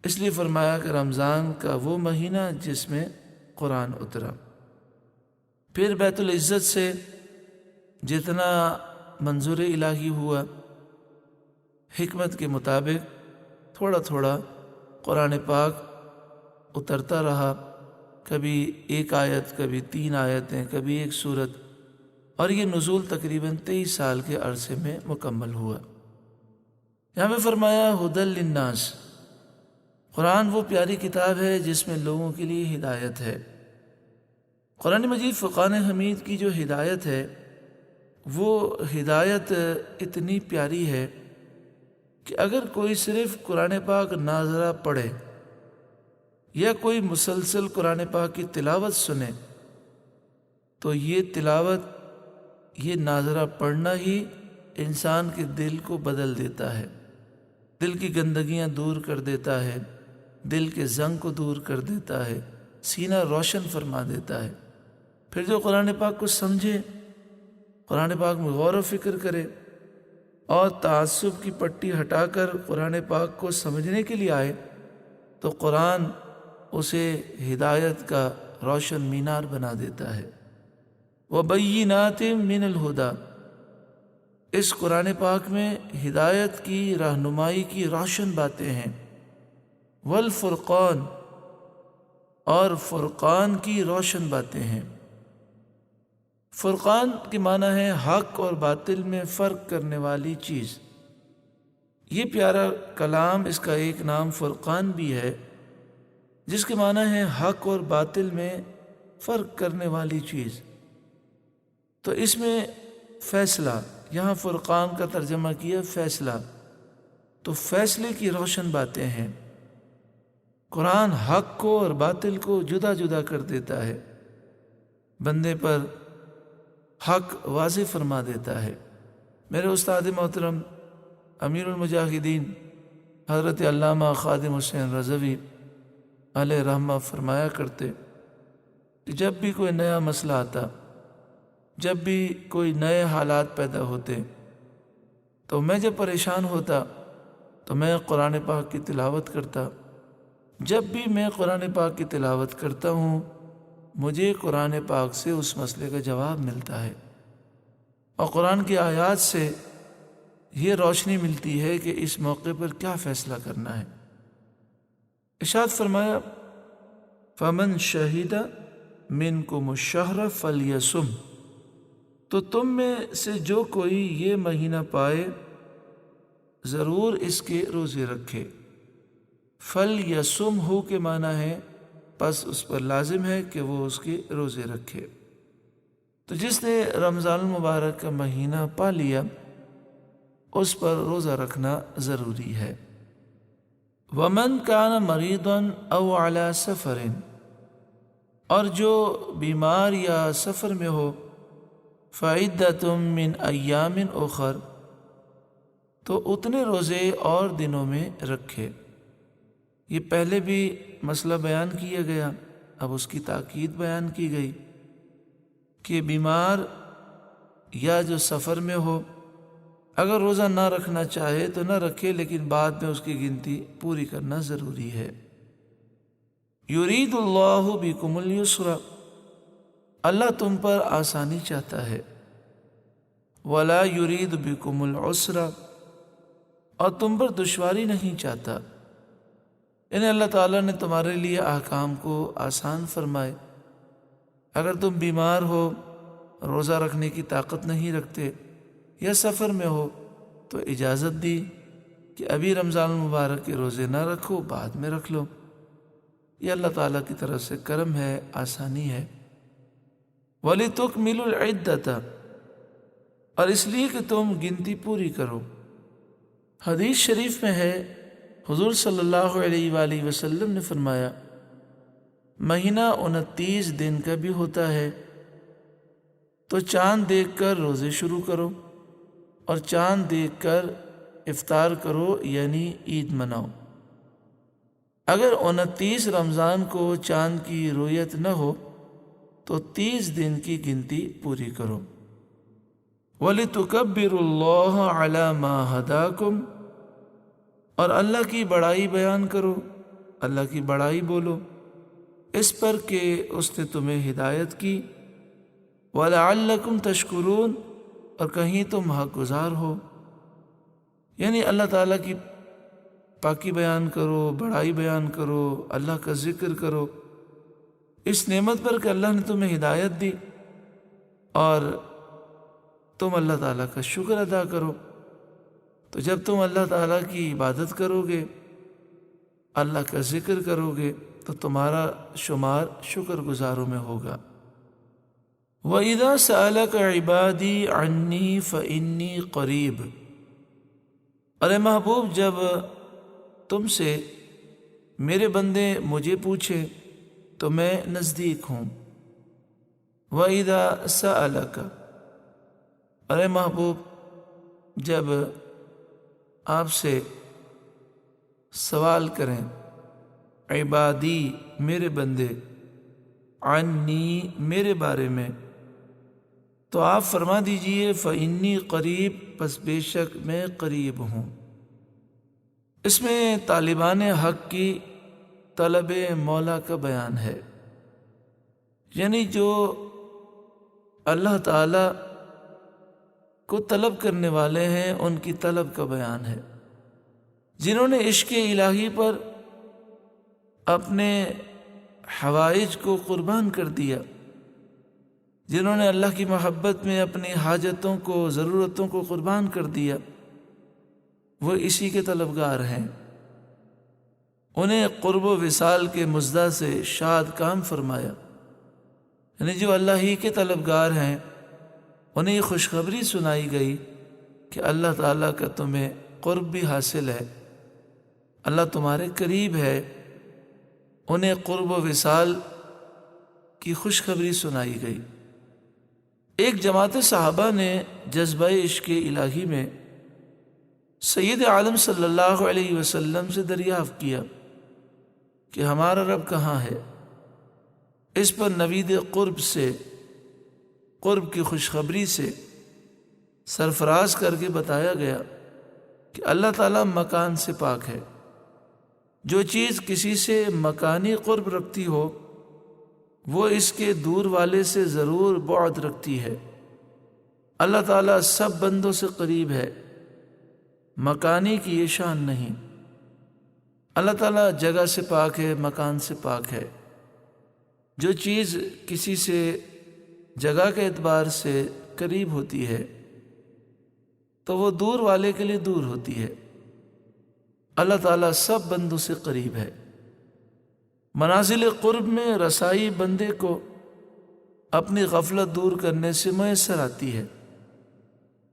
اس لیے فرمایا کہ رمضان کا وہ مہینہ جس میں قرآن اترا۔ پھر بیت العزت سے جتنا منظور الہی ہوا حکمت کے مطابق تھوڑا تھوڑا قرآن پاک اترتا رہا، کبھی ایک آیت، کبھی 3 آیتیں، کبھی ایک سورت، اور یہ نزول تقریباً 23 سال کے عرصے میں مکمل ہوا۔ یہاں پہ فرمایا ھدی للناس، قرآن وہ پیاری کتاب ہے جس میں لوگوں کے لیے ہدایت ہے۔ قرآن مجید فرقان حمید کی جو ہدایت ہے، وہ ہدایت اتنی پیاری ہے کہ اگر کوئی صرف قرآن پاک ناظرہ پڑھے یا کوئی مسلسل قرآن پاک کی تلاوت سنے، تو یہ تلاوت، یہ ناظرہ پڑھنا ہی انسان کے دل کو بدل دیتا ہے، دل کی گندگیاں دور کر دیتا ہے، دل کے زنگ کو دور کر دیتا ہے، سینہ روشن فرما دیتا ہے۔ پھر جو قرآن پاک کو سمجھے، قرآن پاک میں غور و فکر کرے، اور تعصب کی پٹی ہٹا کر قرآن پاک کو سمجھنے کے لیے آئے تو قرآن اسے ہدایت کا روشن مینار بنا دیتا ہے۔ وَبَيِّنَاتٍ مِّنَ الْهُدَى، اس قرآن پاک میں ہدایت کی رہنمائی کی روشن باتیں ہیں۔ والفرقان، اور فرقان کی روشن باتیں ہیں۔ فرقان کے معنی ہے حق اور باطل میں فرق کرنے والی چیز۔ یہ پیارا کلام، اس کا ایک نام فرقان بھی ہے، جس کے معنی ہے حق اور باطل میں فرق کرنے والی چیز۔ تو اس میں فیصلہ، یہاں فرقان کا ترجمہ کیا فیصلہ، تو فیصلے کی روشن باتیں ہیں۔ قرآن حق کو اور باطل کو جدا جدا کر دیتا ہے، بندے پر حق واضح فرما دیتا ہے۔ میرے استاد محترم امیر المجاہدین حضرت علامہ خادم حسین رضوی علیہ رحمہ فرمایا کرتے کہ جب بھی کوئی نیا مسئلہ آتا، جب بھی کوئی نئے حالات پیدا ہوتے، تو میں جب پریشان ہوتا تو میں قرآن پاک کی تلاوت کرتا۔ جب بھی میں قرآن پاک کی تلاوت کرتا ہوں، مجھے قرآن پاک سے اس مسئلے کا جواب ملتا ہے، اور قرآن کی آیات سے یہ روشنی ملتی ہے کہ اس موقع پر کیا فیصلہ کرنا ہے۔ ارشاد فرمایا فَمَنْ شَهِدَ مِنْكُمُ الشَّهْرَ فَلْيَصُمْ، تو تم میں سے جو کوئی یہ مہینہ پائے ضرور اس کے روزے رکھے۔ فَلْيَصُمْهُ کے معنی ہے پس اس پر لازم ہے کہ وہ اس کے روزے رکھے۔ تو جس نے رمضان المبارک کا مہینہ پا لیا، اس پر روزہ رکھنا ضروری ہے۔ وَمَنْ كَانَ مَرِيضًا أَوْ عَلَى سَفَرٍ، اور جو بیمار یا سفر میں ہو، فَعِدَّةٌ مِّنْ أَيَّامٍ أُخَرَ، تو اتنے روزے اور دنوں میں رکھے۔ یہ پہلے بھی مسئلہ بیان کیا گیا، اب اس کی تاکید بیان کی گئی کہ بیمار یا جو سفر میں ہو، اگر روزہ نہ رکھنا چاہے تو نہ رکھے، لیکن بعد میں اس کی گنتی پوری کرنا ضروری ہے۔ یرید اللہ بکم الیسر، اللہ تم پر آسانی چاہتا ہے۔ ولا یرید بکم العسر، اور تم پر دشواری نہیں چاہتا، یعنی اللہ تعالیٰ نے تمہارے لیے احکام کو آسان فرمائے۔ اگر تم بیمار ہو، روزہ رکھنے کی طاقت نہیں رکھتے، یا سفر میں ہو، تو اجازت دی کہ ابھی رمضان المبارک کے روزے نہ رکھو، بعد میں رکھ لو۔ یہ اللہ تعالیٰ کی طرف سے کرم ہے، آسانی ہے۔ وَلِتُكْمِلُوا الْعِدَّةَ، اور اس لیے کہ تم گنتی پوری کرو۔ حدیث شریف میں ہے، حضور صلی اللہ علیہ وآلہ وسلم نے فرمایا، مہینہ 29 دن کا بھی ہوتا ہے، تو چاند دیکھ کر روزے شروع کرو، اور چاند دیکھ کر افطار کرو، یعنی عید مناؤ۔ اگر 29 رمضان کو چاند کی رؤیت نہ ہو تو 30 دن کی گنتی پوری کرو۔ وَلِتُكَبِّرُوا اللَّهَ عَلَى مَا هَدَاكُمْ، اور اللہ کی بڑائی بیان کرو، اللہ کی بڑائی بولو اس پر کہ اس نے تمہیں ہدایت کی۔ وَلَعَلَّكُمْ تَشْكُرُونَ، اور کہیں تم حق گزار ہو، یعنی اللہ تعالیٰ کی پاکی بیان کرو، بڑائی بیان کرو، اللہ کا ذکر کرو اس نعمت پر کہ اللہ نے تمہیں ہدایت دی، اور تم اللہ تعالیٰ کا شکر ادا کرو۔ تو جب تم اللہ تعالیٰ کی عبادت کرو گے، اللہ کا ذکر کرو گے، تو تمہارا شمار شکر گزاروں میں ہوگا۔ وَإِذَا سَأَلَكَ عِبَادِي عَنِّي فَإِنِّي قَرِيبٌ، اور اے محبوب جب تم سے میرے بندے مجھے پوچھیں تو میں نزدیک ہوں۔ وَإِذَا سَأَلَكَ، اور اے محبوب جب آپ سے سوال کریں، عبادی میرے بندے، عنی میرے بارے میں، تو آپ فرما دیجئے فإنی قریب، پس بے شک میں قریب ہوں۔ اس میں طالبان حق کی طلب مولا کا بیان ہے، یعنی جو اللہ تعالی کو طلب کرنے والے ہیں ان کی طلب کا بیان ہے، جنہوں نے عشق الہی پر اپنے حوائج کو قربان کر دیا، جنہوں نے اللہ کی محبت میں اپنی حاجتوں کو، ضرورتوں کو قربان کر دیا، وہ اسی کے طلبگار ہیں۔ انہیں قرب و وصال کے مژدہ سے شاد کام فرمایا، یعنی جو اللہ ہی کے طلبگار ہیں انہیں یہ خوشخبری سنائی گئی کہ اللہ تعالیٰ کا تمہیں قرب بھی حاصل ہے، اللہ تمہارے قریب ہے۔ انہیں قرب و وصال کی خوشخبری سنائی گئی۔ ایک جماعت صحابہ نے جذبہ عشق الہی میں سید عالم صلی اللہ علیہ وسلم سے دریافت کیا کہ ہمارا رب کہاں ہے؟ اس پر نوید قرب سے، قرب کی خوشخبری سے سرفراز کر کے بتایا گیا کہ اللہ تعالیٰ مکان سے پاک ہے۔ جو چیز کسی سے مکانی قرب رکھتی ہو وہ اس کے دور والے سے ضرور بعد رکھتی ہے۔ اللہ تعالیٰ سب بندوں سے قریب ہے، مکانی کی یہ شان نہیں۔ اللہ تعالیٰ جگہ سے پاک ہے، مکان سے پاک ہے۔ جو چیز کسی سے جگہ کے اعتبار سے قریب ہوتی ہے تو وہ دور والے کے لیے دور ہوتی ہے۔ اللہ تعالیٰ سب بندوں سے قریب ہے۔ منازل قرب میں رسائی بندے کو اپنی غفلت دور کرنے سے میسر آتی ہے،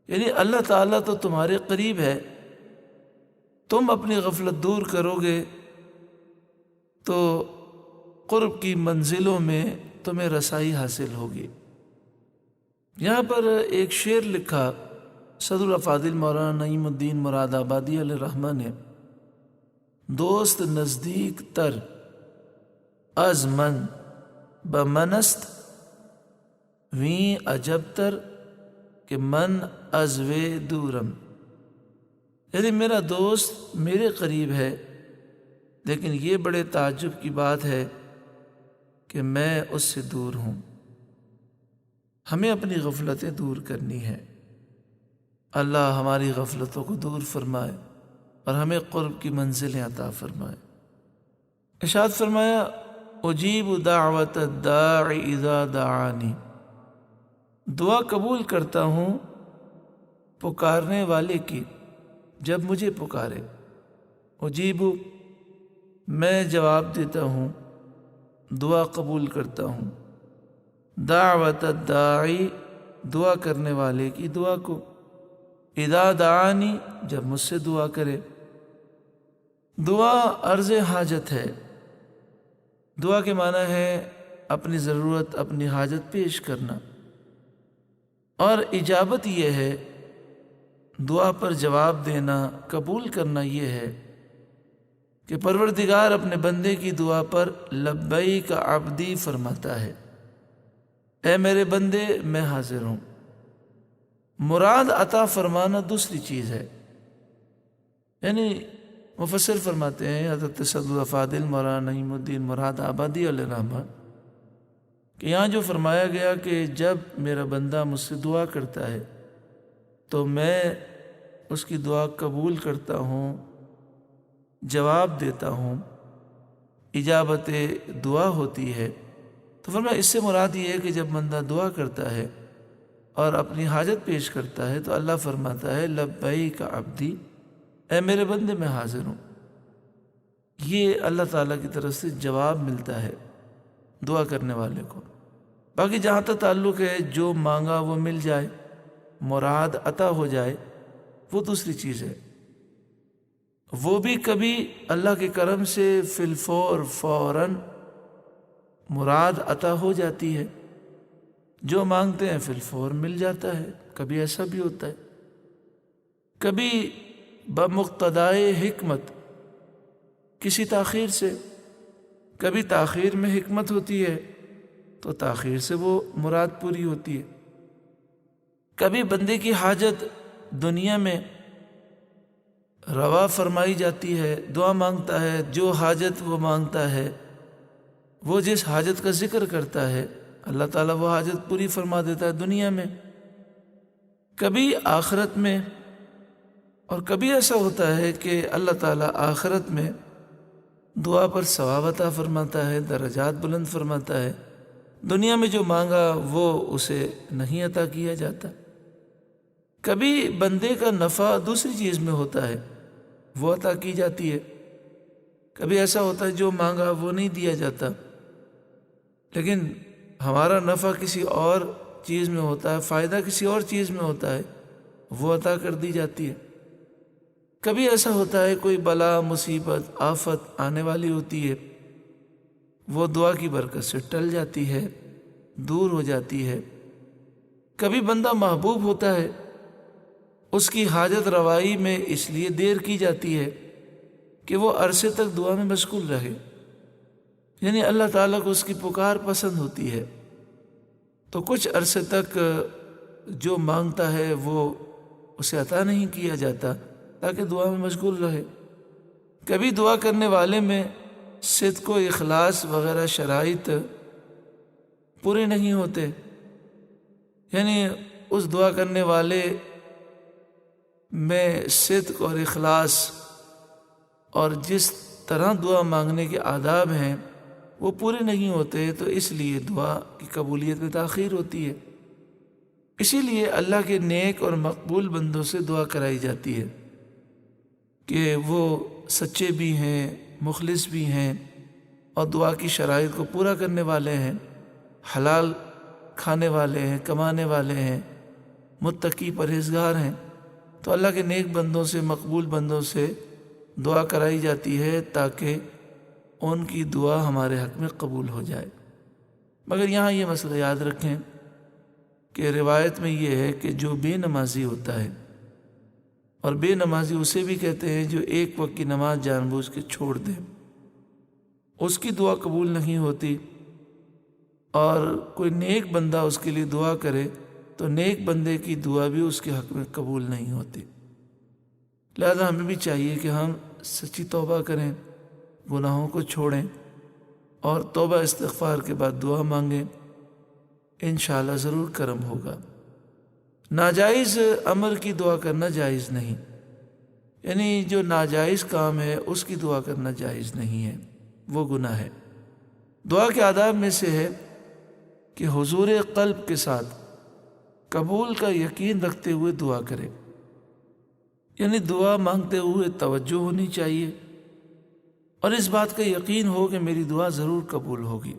یعنی اللہ تعالیٰ تو تمہارے قریب ہے، تم اپنی غفلت دور کرو گے تو قرب کی منزلوں میں تمہیں رسائی حاصل ہوگی۔ یہاں پر ایک شعر لکھا صدر الافاضل مولانا نعیم الدین مراد آبادی علیہ الرحمہ نے، دوست نزدیک تر از من بمنست ویں عجب تر کہ من از وے دورم، یعنی میرا دوست میرے قریب ہے لیکن یہ بڑے تعجب کی بات ہے کہ میں اس سے دور ہوں۔ ہمیں اپنی غفلتیں دور کرنی ہیں، اللہ ہماری غفلتوں کو دور فرمائے اور ہمیں قرب کی منزلیں عطا فرمائے۔ ارشاد فرمایا اجیب دعوت الداع اذا دعانی، دعا قبول کرتا ہوں پکارنے والے کی جب مجھے پکارے۔ اجیب میں جواب دیتا ہوں، دعا قبول کرتا ہوں، دعوت الداعی دعا کرنے والے کی دعا کو، اذا دعانی جب مجھ سے دعا کرے۔ دعا عرض حاجت ہے۔ دعا کے معنی ہے اپنی ضرورت، اپنی حاجت پیش کرنا، اور اجابت یہ ہے، دعا پر جواب دینا، قبول کرنا یہ ہے کہ پروردگار اپنے بندے کی دعا پر لبیک عبدی فرماتا ہے، اے میرے بندے میں حاضر ہوں۔ مراد عطا فرمانا دوسری چیز ہے، یعنی مفسر فرماتے ہیں حضرت صدر الافاضل مولانا نعیم الدین مراد آبادی علیہ الرحمہ کہ یہاں جو فرمایا گیا کہ جب میرا بندہ مجھ سے دعا کرتا ہے تو میں اس کی دعا قبول کرتا ہوں، جواب دیتا ہوں، اجابت دعا ہوتی ہے، تو فرمایا اس سے مراد یہ ہے کہ جب بندہ دعا کرتا ہے اور اپنی حاجت پیش کرتا ہے تو اللہ فرماتا ہے لبیک عبدی، اے میرے بندے میں حاضر ہوں۔ یہ اللہ تعالیٰ کی طرف سے جواب ملتا ہے دعا کرنے والے کو۔ باقی جہاں تک تعلق ہے جو مانگا وہ مل جائے، مراد عطا ہو جائے، وہ دوسری چیز ہے۔ وہ بھی کبھی اللہ کے کرم سے فی الفور فوراً مراد عطا ہو جاتی ہے، جو مانگتے ہیں فی الفور مل جاتا ہے، کبھی ایسا بھی ہوتا ہے۔ کبھی بمقتضائے حکمت کسی تاخیر سے، کبھی تاخیر میں حکمت ہوتی ہے تو تاخیر سے وہ مراد پوری ہوتی ہے۔ کبھی بندے کی حاجت دنیا میں روا فرمائی جاتی ہے، دعا مانگتا ہے، جو حاجت وہ مانگتا ہے، وہ جس حاجت کا ذکر کرتا ہے اللہ تعالیٰ وہ حاجت پوری فرما دیتا ہے دنیا میں، کبھی آخرت میں، اور کبھی ایسا ہوتا ہے کہ اللہ تعالیٰ آخرت میں دعا پر ثواب عطا فرماتا ہے، درجات بلند فرماتا ہے، دنیا میں جو مانگا وہ اسے نہیں عطا کیا جاتا۔ کبھی بندے کا نفع دوسری چیز میں ہوتا ہے، وہ عطا کی جاتی ہے، کبھی ایسا ہوتا ہے جو مانگا وہ نہیں دیا جاتا، لیکن ہمارا نفع کسی اور چیز میں ہوتا ہے، فائدہ کسی اور چیز میں ہوتا ہے، وہ عطا کر دی جاتی ہے۔ کبھی ایسا ہوتا ہے کوئی بلا مصیبت آفت آنے والی ہوتی ہے، وہ دعا کی برکت سے ٹل جاتی ہے، دور ہو جاتی ہے۔ کبھی بندہ محبوب ہوتا ہے، اس کی حاجت روائی میں اس لیے دیر کی جاتی ہے کہ وہ عرصے تک دعا میں مشغول رہے، یعنی اللہ تعالیٰ کو اس کی پکار پسند ہوتی ہے، تو کچھ عرصے تک جو مانگتا ہے وہ اسے عطا نہیں کیا جاتا تاکہ دعا میں مشغول رہے۔ کبھی دعا کرنے والے میں صدق و اخلاص وغیرہ شرائط پورے نہیں ہوتے، یعنی اس دعا کرنے والے میں صدق اور اخلاص اور جس طرح دعا مانگنے کے آداب ہیں وہ پورے نہیں ہوتے، تو اس لیے دعا کی قبولیت میں تاخیر ہوتی ہے۔ اسی لیے اللہ کے نیک اور مقبول بندوں سے دعا کرائی جاتی ہے کہ وہ سچے بھی ہیں، مخلص بھی ہیں، اور دعا کی شرائط کو پورا کرنے والے ہیں، حلال کھانے والے ہیں، کمانے والے ہیں، متقی پرہیزگار ہیں۔ تو اللہ کے نیک بندوں سے، مقبول بندوں سے دعا کرائی جاتی ہے تاکہ ان کی دعا ہمارے حق میں قبول ہو جائے۔ مگر یہاں یہ مسئلہ یاد رکھیں کہ روایت میں یہ ہے کہ جو بے نمازی ہوتا ہے، اور بے نمازی اسے بھی کہتے ہیں جو ایک وقت کی نماز جان بوجھ کے چھوڑ دے، اس کی دعا قبول نہیں ہوتی، اور کوئی نیک بندہ اس کے لیے دعا کرے تو نیک بندے کی دعا بھی اس کے حق میں قبول نہیں ہوتی۔ لہذا ہمیں بھی چاہیے کہ ہم سچی توبہ کریں، گناہوں کو چھوڑیں، اور توبہ استغفار کے بعد دعا مانگیں، انشاءاللہ ضرور کرم ہوگا۔ ناجائز امر کی دعا کرنا جائز نہیں، یعنی جو ناجائز کام ہے اس کی دعا کرنا جائز نہیں ہے، وہ گناہ ہے۔ دعا کے آداب میں سے ہے کہ حضور قلب کے ساتھ قبول کا یقین رکھتے ہوئے دعا کرے، یعنی دعا مانگتے ہوئے توجہ ہونی چاہیے، اور اس بات کا یقین ہو کہ میری دعا ضرور قبول ہوگی،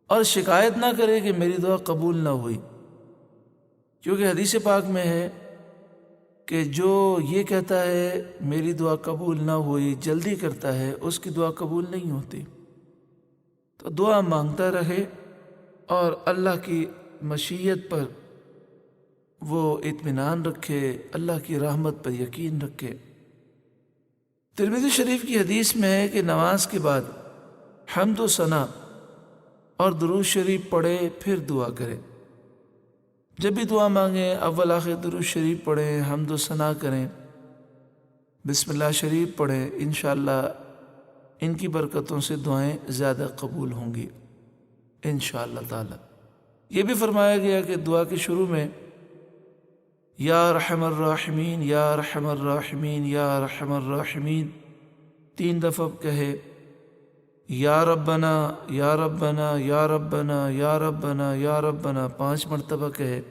اور شکایت نہ کرے کہ میری دعا قبول نہ ہوئی، کیونکہ حدیث پاک میں ہے کہ جو یہ کہتا ہے میری دعا قبول نہ ہوئی، جلدی کرتا ہے، اس کی دعا قبول نہیں ہوتی۔ تو دعا مانگتا رہے اور اللہ کی مشیت پر وہ اطمینان رکھے، اللہ کی رحمت پر یقین رکھے۔ ترمذی شریف کی حدیث میں ہے کہ نماز کے بعد حمد و ثنا اور درود شریف پڑھے پھر دعا کرے۔ جب بھی دعا مانگیں اول آخر درود شریف پڑھیں، حمد و ثنا کریں، بسم اللہ شریف پڑھیں، انشاءاللہ ان کی برکتوں سے دعائیں زیادہ قبول ہوں گی انشاءاللہ تعالی۔ یہ بھی فرمایا گیا کہ دعا کے شروع میں یا ارحم الراحمین، یا ارحم الراحمین، یا ارحم الراحمین 3 دفعہ کہے، یا ربنا یا ربنا یا ربنا یا ربنا یا ربنا 5 مرتبہ کہے،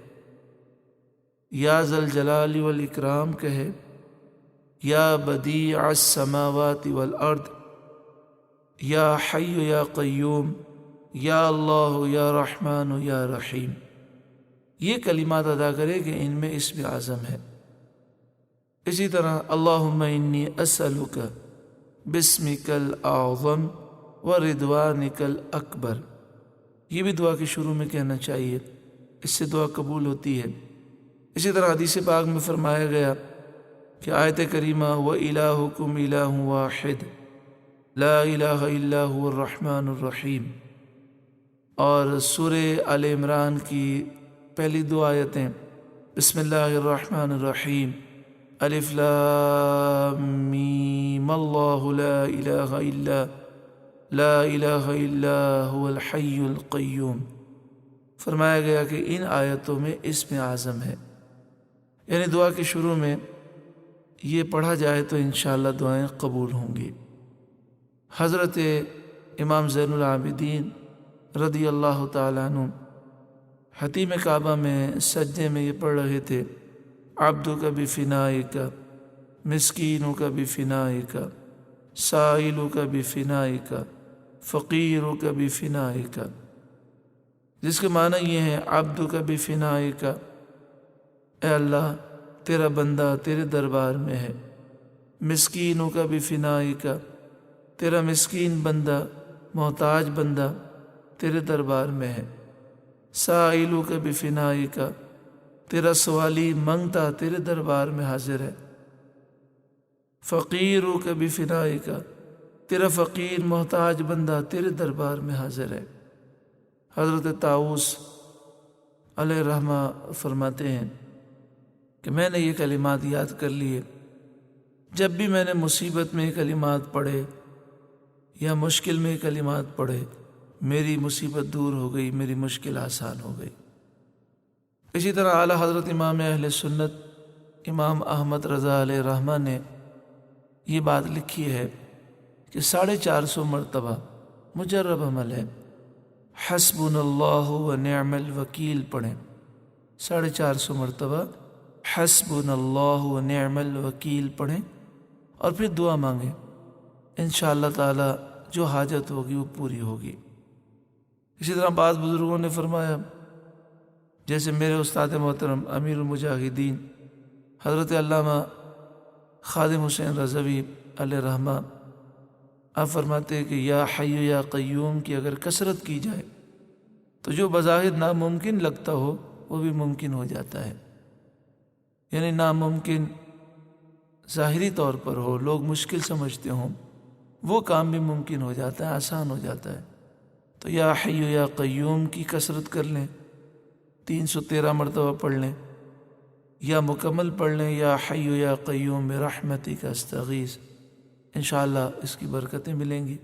یا ذا الجلال والاکرام کہے، یا بدیع السماوات والارض، یا حی یا قیوم، یا اللہ یا رحمان یا رحیم۔ یہ کلمات ادا کرے کہ ان میں اسم اعظم ہے۔ اسی طرح اللہم انی اسألک باسمک الاعظم ورضوانک الاکبر، یہ بھی دعا کے شروع میں کہنا چاہیے، اس سے دعا قبول ہوتی ہے۔ اسی طرح حدیث پاک میں فرمایا گیا کہ آیت کریمہ وَإِلَٰهُكُمْ إِلَٰهٌ وَاحِدٌ لَا إِلَٰهَ إِلَّا هُوَ الرَّحْمَٰنُ الرَّحِيمُ، اور سورہ آل عمران کی پہلی 2 آیتیں بسم اللہ الرحمن الرحیم الف لام میم اللہ لا الہ الا هو الحی القیوم۔ فرمایا گیا کہ ان آیتوں میں اسم اعظم ہے، یعنی دعا کے شروع میں یہ پڑھا جائے تو انشاءاللہ دعائیں قبول ہوں گی۔ حضرت امام زین العابدین رضی اللہ تعالیٰ عنہ حتیم کعبہ میں سجدے میں یہ پڑھ رہے تھے، عبدک بفنائک مسکینک بفنائک سائلک بفنائک فقیرک بفنائک، جس کے معنی یہ ہے عبدک بفنائک، اے اللہ تیرا بندہ تیرے دربار میں ہے، مسکینک بفنائک، تیرا مسکین بندہ محتاج بندہ تیرے دربار میں ہے، سائلک بفنائک، تیرا سوالی منگتا تیرے دربار میں حاضر ہے، فقیرک بفنائک، تیرا فقیر محتاج بندہ تیرے دربار میں حاضر ہے۔ حضرت طاؤس علیہ الرحمہ فرماتے ہیں کہ میں نے یہ کلمات یاد کر لیے، جب بھی میں نے مصیبت میں یہ کلمات پڑھے یا مشکل میں یہ کلمات پڑھے، میری مصیبت دور ہو گئی، میری مشکل آسان ہو گئی۔ اسی طرح اعلیٰ حضرت امام اہل سنت امام احمد رضا علیہ الرحمہ نے یہ بات لکھی ہے کہ 450 مرتبہ مجرب عمل ہے، حسبنا اللہ و نعم الوکیل پڑھیں، 450 مرتبہ حسبنا اللہ و نعم الوکیل پڑھیں اور پھر دعا مانگیں، انشاءاللہ تعالی جو حاجت ہوگی وہ پوری ہوگی۔ اسی طرح بعض بزرگوں نے فرمایا، جیسے میرے استاد محترم امیر المجاہدین حضرت علامہ خادم حسین رضوی علیہ الرحمہ، آپ فرماتے ہیں کہ یا حی یا قیوم کی اگر کثرت کی جائے تو جو بظاہر ناممکن لگتا ہو وہ بھی ممکن ہو جاتا ہے، یعنی ناممکن ظاہری طور پر ہو، لوگ مشکل سمجھتے ہوں، وہ کام بھی ممکن ہو جاتا ہے، آسان ہو جاتا ہے۔ تو یا حی یا قیوم کی کثرت کر لیں، 313 مرتبہ پڑھ لیں، یا مکمل پڑھ لیں یا حی یا قیوم برحمتک استغیث، انشاءاللہ اس کی برکتیں ملیں گی۔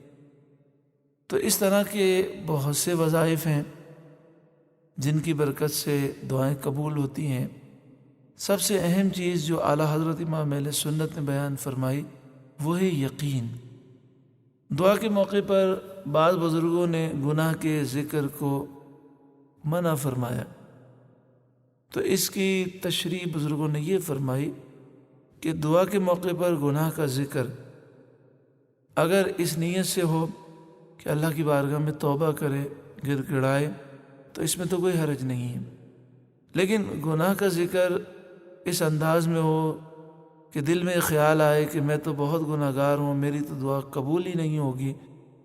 تو اس طرح کے بہت سے وظائف ہیں جن کی برکت سے دعائیں قبول ہوتی ہیں۔ سب سے اہم چیز جو اعلیٰ حضرت امام اہل سنت نے بیان فرمائی وہ ہے یقین۔ دعا کے موقع پر بعض بزرگوں نے گناہ کے ذکر کو منع فرمایا، تو اس کی تشریح بزرگوں نے یہ فرمائی کہ دعا کے موقع پر گناہ کا ذکر اگر اس نیت سے ہو کہ اللہ کی بارگاہ میں توبہ کرے، گر گڑائے، تو اس میں تو کوئی حرج نہیں ہے، لیکن گناہ کا ذکر اس انداز میں ہو کہ دل میں خیال آئے کہ میں تو بہت گناہ گار ہوں، میری تو دعا قبول ہی نہیں ہوگی،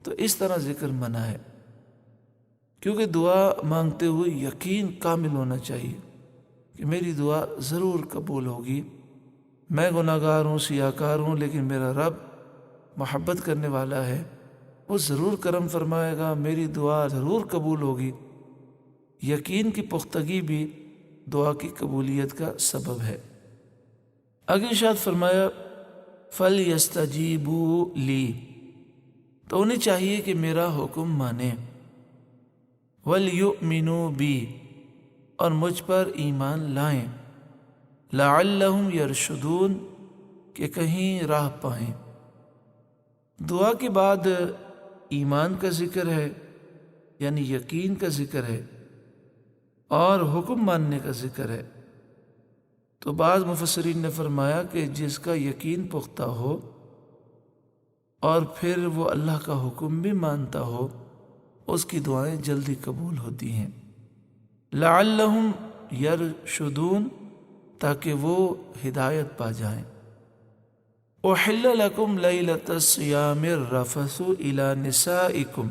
تو اس طرح ذکر منع ہے، کیونکہ دعا مانگتے ہوئے یقین کامل ہونا چاہیے کہ میری دعا ضرور قبول ہوگی، میں گناہ گار ہوں، سیاہ کار ہوں، لیکن میرا رب محبت کرنے والا ہے، وہ ضرور کرم فرمائے گا، میری دعا ضرور قبول ہوگی۔ یقین کی پختگی بھی دعا کی قبولیت کا سبب ہے۔ آگے ارشاد فرمایا فَلْيَسْتَجِيبُوا لِي، تو انہیں چاہیے کہ میرا حکم مانیں، وَلْيُؤْمِنُوا بِي، اور مجھ پر ایمان لائیں، لَعَلَّهُمْ يَرْشُدُونَ، کہ کہیں راہ پائیں۔ دعا کے بعد ایمان کا ذکر ہے، یعنی یقین کا ذکر ہے، اور حکم ماننے کا ذکر ہے۔ تو بعض مفسرین نے فرمایا کہ جس کا یقین پختہ ہو اور پھر وہ اللہ کا حکم بھی مانتا ہو، اس کی دعائیں جلدی قبول ہوتی ہیں۔ لعلہم یرشدون، تاکہ وہ ہدایت پا جائیں۔ احل لکم لیلۃ الصیام الرفث الی نسائکم،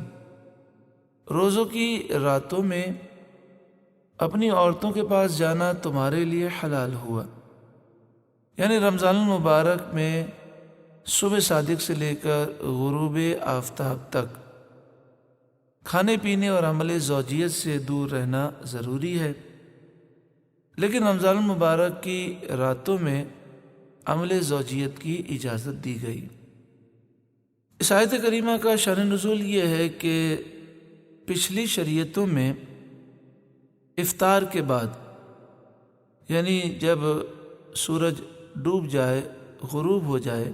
روزوں کی راتوں میں اپنی عورتوں کے پاس جانا تمہارے لیے حلال ہوا، یعنی رمضان المبارک میں صبح صادق سے لے کر غروب آفتاب تک کھانے پینے اور عمل زوجیت سے دور رہنا ضروری ہے۔ لیکن رمضان المبارک کی راتوں میں عمل زوجیت کی اجازت دی گئی۔ اس آیت کریمہ کا شان نزول یہ ہے کہ پچھلی شریعتوں میں افطار کے بعد، یعنی جب سورج ڈوب جائے، غروب ہو جائے،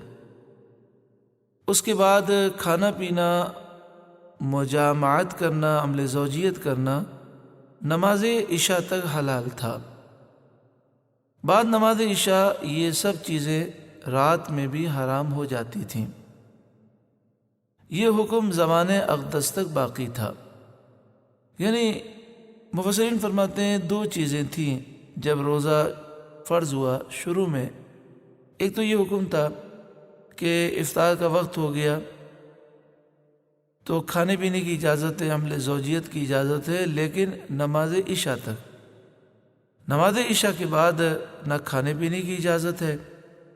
اس کے بعد کھانا پینا، مجامعت کرنا، عمل زوجیت کرنا نماز عشاء تک حلال تھا۔ بعد نماز عشاء یہ سب چیزیں رات میں بھی حرام ہو جاتی تھیں۔ یہ حکم زمانے اقدس تک باقی تھا، یعنی مفسرین فرماتے ہیں دو چیزیں تھیں جب روزہ فرض ہوا شروع میں۔ ایک تو یہ حکم تھا کہ افطار کا وقت ہو گیا تو کھانے پینے کی اجازت ہے، عمل زوجیت کی اجازت ہے، لیکن نماز عشاء تک۔ نماز عشاء کے بعد نہ کھانے پینے کی اجازت ہے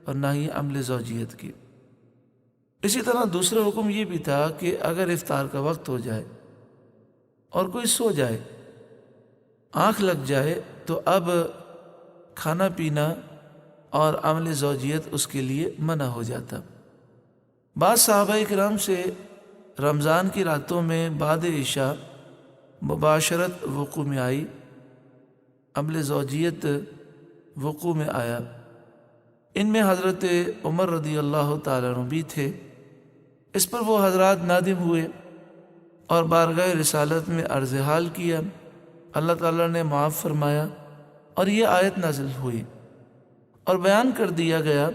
اور نہ ہی عمل زوجیت کی۔ اسی طرح دوسرا حکم یہ بھی تھا کہ اگر افطار کا وقت ہو جائے اور کوئی سو جائے، آنکھ لگ جائے، تو اب کھانا پینا اور عمل زوجیت اس کے لیے منع ہو جاتا۔ بعض صحابہ کرام سے رمضان کی راتوں میں بعد عشاء مباشرت وقوع میں آئی، عمل زوجیت وقوع میں آیا۔ ان میں حضرت عمر رضی اللہ تعالیٰ عنہ بھی تھے۔ اس پر وہ حضرات نادم ہوئے اور بارگاہ رسالت میں عرض حال کیا۔ اللہ تعالیٰ نے معاف فرمایا اور یہ آیت نازل ہوئی اور بیان کر دیا گیا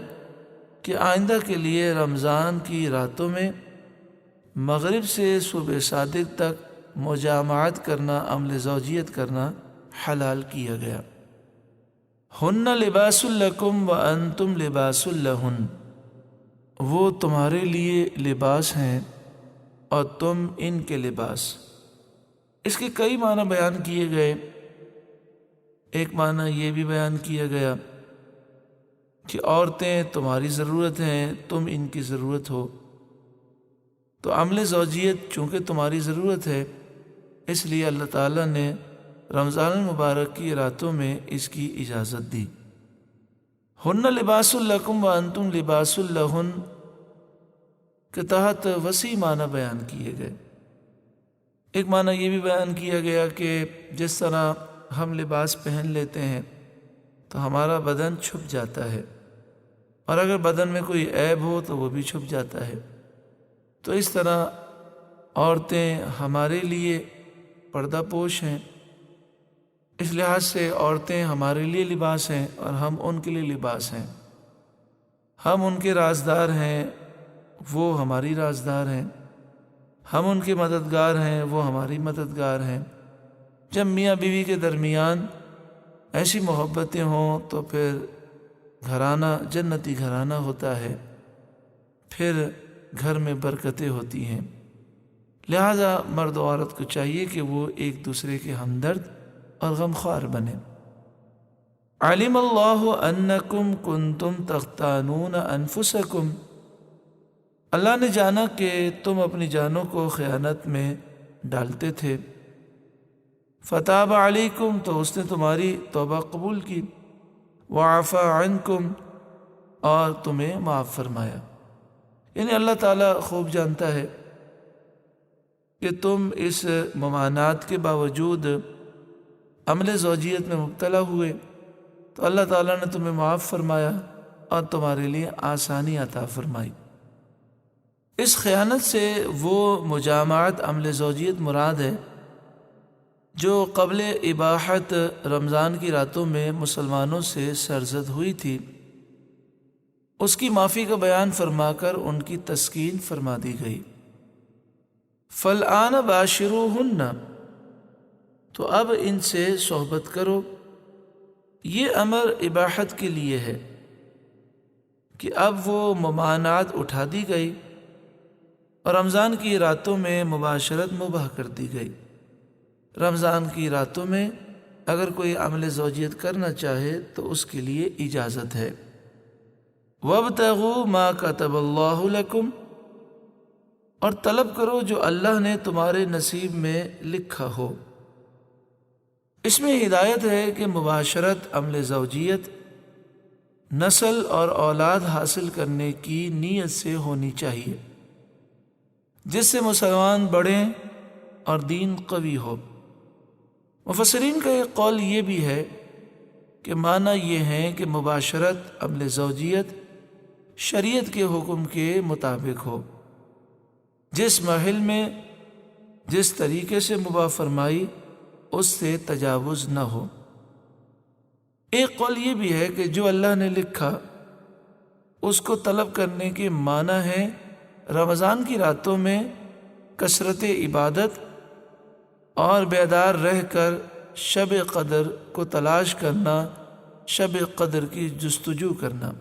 کہ آئندہ کے لیے رمضان کی راتوں میں مغرب سے صبح صادق تک مجامعت کرنا، عمل زوجیت کرنا حلال کیا گیا۔ ہن لباس لکم وانتم لباس لہن، وہ تمہارے لیے لباس ہیں اور تم ان کے لباس۔ اس کے کئی معنی بیان کیے گئے۔ ایک معنی یہ بھی بیان کیا گیا کہ عورتیں تمہاری ضرورت ہیں، تم ان کی ضرورت ہو۔ تو عمل زوجیت چونکہ تمہاری ضرورت ہے، اس لیے اللہ تعالیٰ نے رمضان المبارک کی راتوں میں اس کی اجازت دی۔ ہن لباس لکم وانتم لباس لہن کے تحت وسیع معنی بیان کیے گئے۔ ایک معنی یہ بھی بیان کیا گیا کہ جس طرح ہم لباس پہن لیتے ہیں تو ہمارا بدن چھپ جاتا ہے، اور اگر بدن میں کوئی عیب ہو تو وہ بھی چھپ جاتا ہے، تو اس طرح عورتیں ہمارے لیے پردہ پوش ہیں۔ اس لحاظ سے عورتیں ہمارے لیے لباس ہیں اور ہم ان کے لیے لباس ہیں۔ ہم ان کے رازدار ہیں، وہ ہماری رازدار ہیں۔ ہم ان کے مددگار ہیں، وہ ہماری مددگار ہیں۔ جب میاں بیوی کے درمیان ایسی محبتیں ہوں تو پھر گھرانہ جنتی گھرانہ ہوتا ہے، پھر گھر میں برکتیں ہوتی ہیں۔ لہذا مرد و عورت کو چاہیے کہ وہ ایک دوسرے کے ہمدرد اور غمخوار بنے۔ علم اللہ انکم کنتم تختانون انفسکم، اللہ نے جانا کہ تم اپنی جانوں کو خیانت میں ڈالتے تھے۔ فتاب علیکم، تو اس نے تمہاری توبہ قبول کی۔ وعفا عنکم، اور تمہیں معاف فرمایا۔ یعنی اللہ تعالیٰ خوب جانتا ہے کہ تم اس ممانعت کے باوجود عمل زوجیت میں مبتلا ہوئے، تو اللہ تعالیٰ نے تمہیں معاف فرمایا اور تمہارے لیے آسانی عطا فرمائی۔ اس خیانت سے وہ مجامعت عمل زوجیت مراد ہے جو قبل اباحت رمضان کی راتوں میں مسلمانوں سے سرزد ہوئی تھی، اس کی معافی کا بیان فرما کر ان کی تسکین فرما دی گئی۔ فالآن باشروہن، تو اب ان سے صحبت کرو۔ یہ امر اباحت کے لیے ہے کہ اب وہ ممانعت اٹھا دی گئی اور رمضان کی راتوں میں مباشرت مباح کر دی گئی۔ رمضان کی راتوں میں اگر کوئی عمل زوجیت کرنا چاہے تو اس کے لیے اجازت ہے۔ وَابْتَغُوا مَا كَتَبَ اللَّهُ لَكُمْ، اور طلب کرو جو اللہ نے تمہارے نصیب میں لکھا ہو۔ اس میں ہدایت ہے کہ مباشرت عمل زوجیت نسل اور اولاد حاصل کرنے کی نیت سے ہونی چاہیے، جس سے مسلمان بڑھیں اور دین قوی ہو۔ مفسرین کا ایک قول یہ بھی ہے کہ معنی یہ ہے کہ مباشرت عمل زوجیت شریعت کے حکم کے مطابق ہو، جس محل میں جس طریقے سے مباح فرمائی اس سے تجاوز نہ ہو۔ ایک قول یہ بھی ہے کہ جو اللہ نے لکھا اس کو طلب کرنے کے معنی ہے رمضان کی راتوں میں کثرت عبادت اور بیدار رہ کر شب قدر کو تلاش کرنا، شب قدر کی جستجو کرنا۔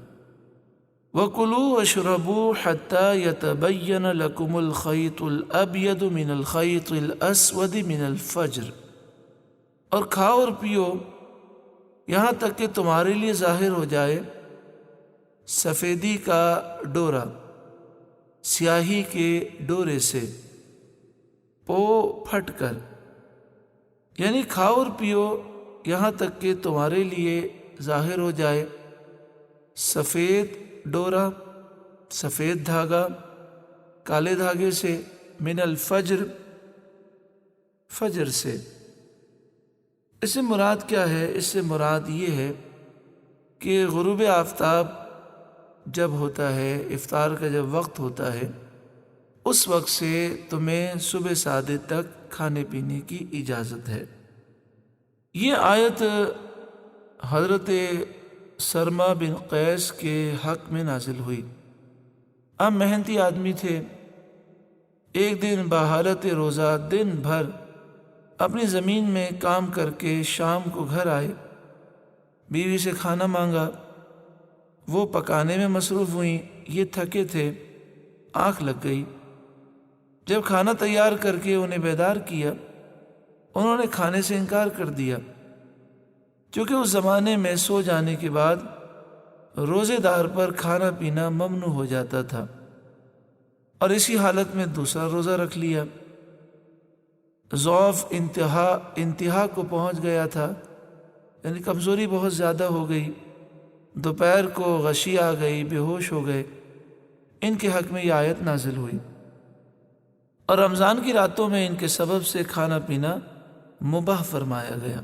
وَكُلُوا وَاشْرَبُوا حَتَّى يَتَبَيَّنَ لَكُمُ الْخَيْطُ الْأَبْيَضُ مِنَ الْخَيْطِ الْأَسْوَدِ مِنَ الْفَجْرِ، اور کھاؤ اور پیو یہاں تک کہ تمہارے لیے ظاہر ہو جائے سفیدی کا ڈورا سیاہی کے ڈورے سے پھٹ کر، یعنی کھاؤ اور پیو یہاں تک کہ تمہارے لیے ظاہر ہو جائے سفید ڈورا، سفید دھاگا کالے دھاگے سے، من الفجر، فجر سے۔ اس سے مراد کیا ہے؟ اس سے مراد یہ ہے کہ غروب آفتاب جب ہوتا ہے، افطار کا جب وقت ہوتا ہے، اس وقت سے تمہیں صبح صادق تک کھانے پینے کی اجازت ہے۔ یہ آیت حضرت سرما بن قیس کے حق میں نازل ہوئی۔ آپ محنتی آدمی تھے، ایک دن بحالت روزہ دن بھر اپنی زمین میں کام کر کے شام کو گھر آئے، بیوی سے کھانا مانگا، وہ پکانے میں مصروف ہوئیں، یہ تھکے تھے، آنکھ لگ گئی۔ جب کھانا تیار کر کے انہیں بیدار کیا، انہوں نے کھانے سے انکار کر دیا، چونکہ اس زمانے میں سو جانے کے بعد روزے دار پر کھانا پینا ممنوع ہو جاتا تھا، اور اسی حالت میں دوسرا روزہ رکھ لیا۔ ضعف انتہا کو پہنچ گیا تھا، یعنی کمزوری بہت زیادہ ہو گئی، دوپہر کو غشی آ گئی، بے ہوش ہو گئے۔ ان کے حق میں یہ آیت نازل ہوئی، اور رمضان کی راتوں میں ان کے سبب سے کھانا پینا مباح فرمایا گیا،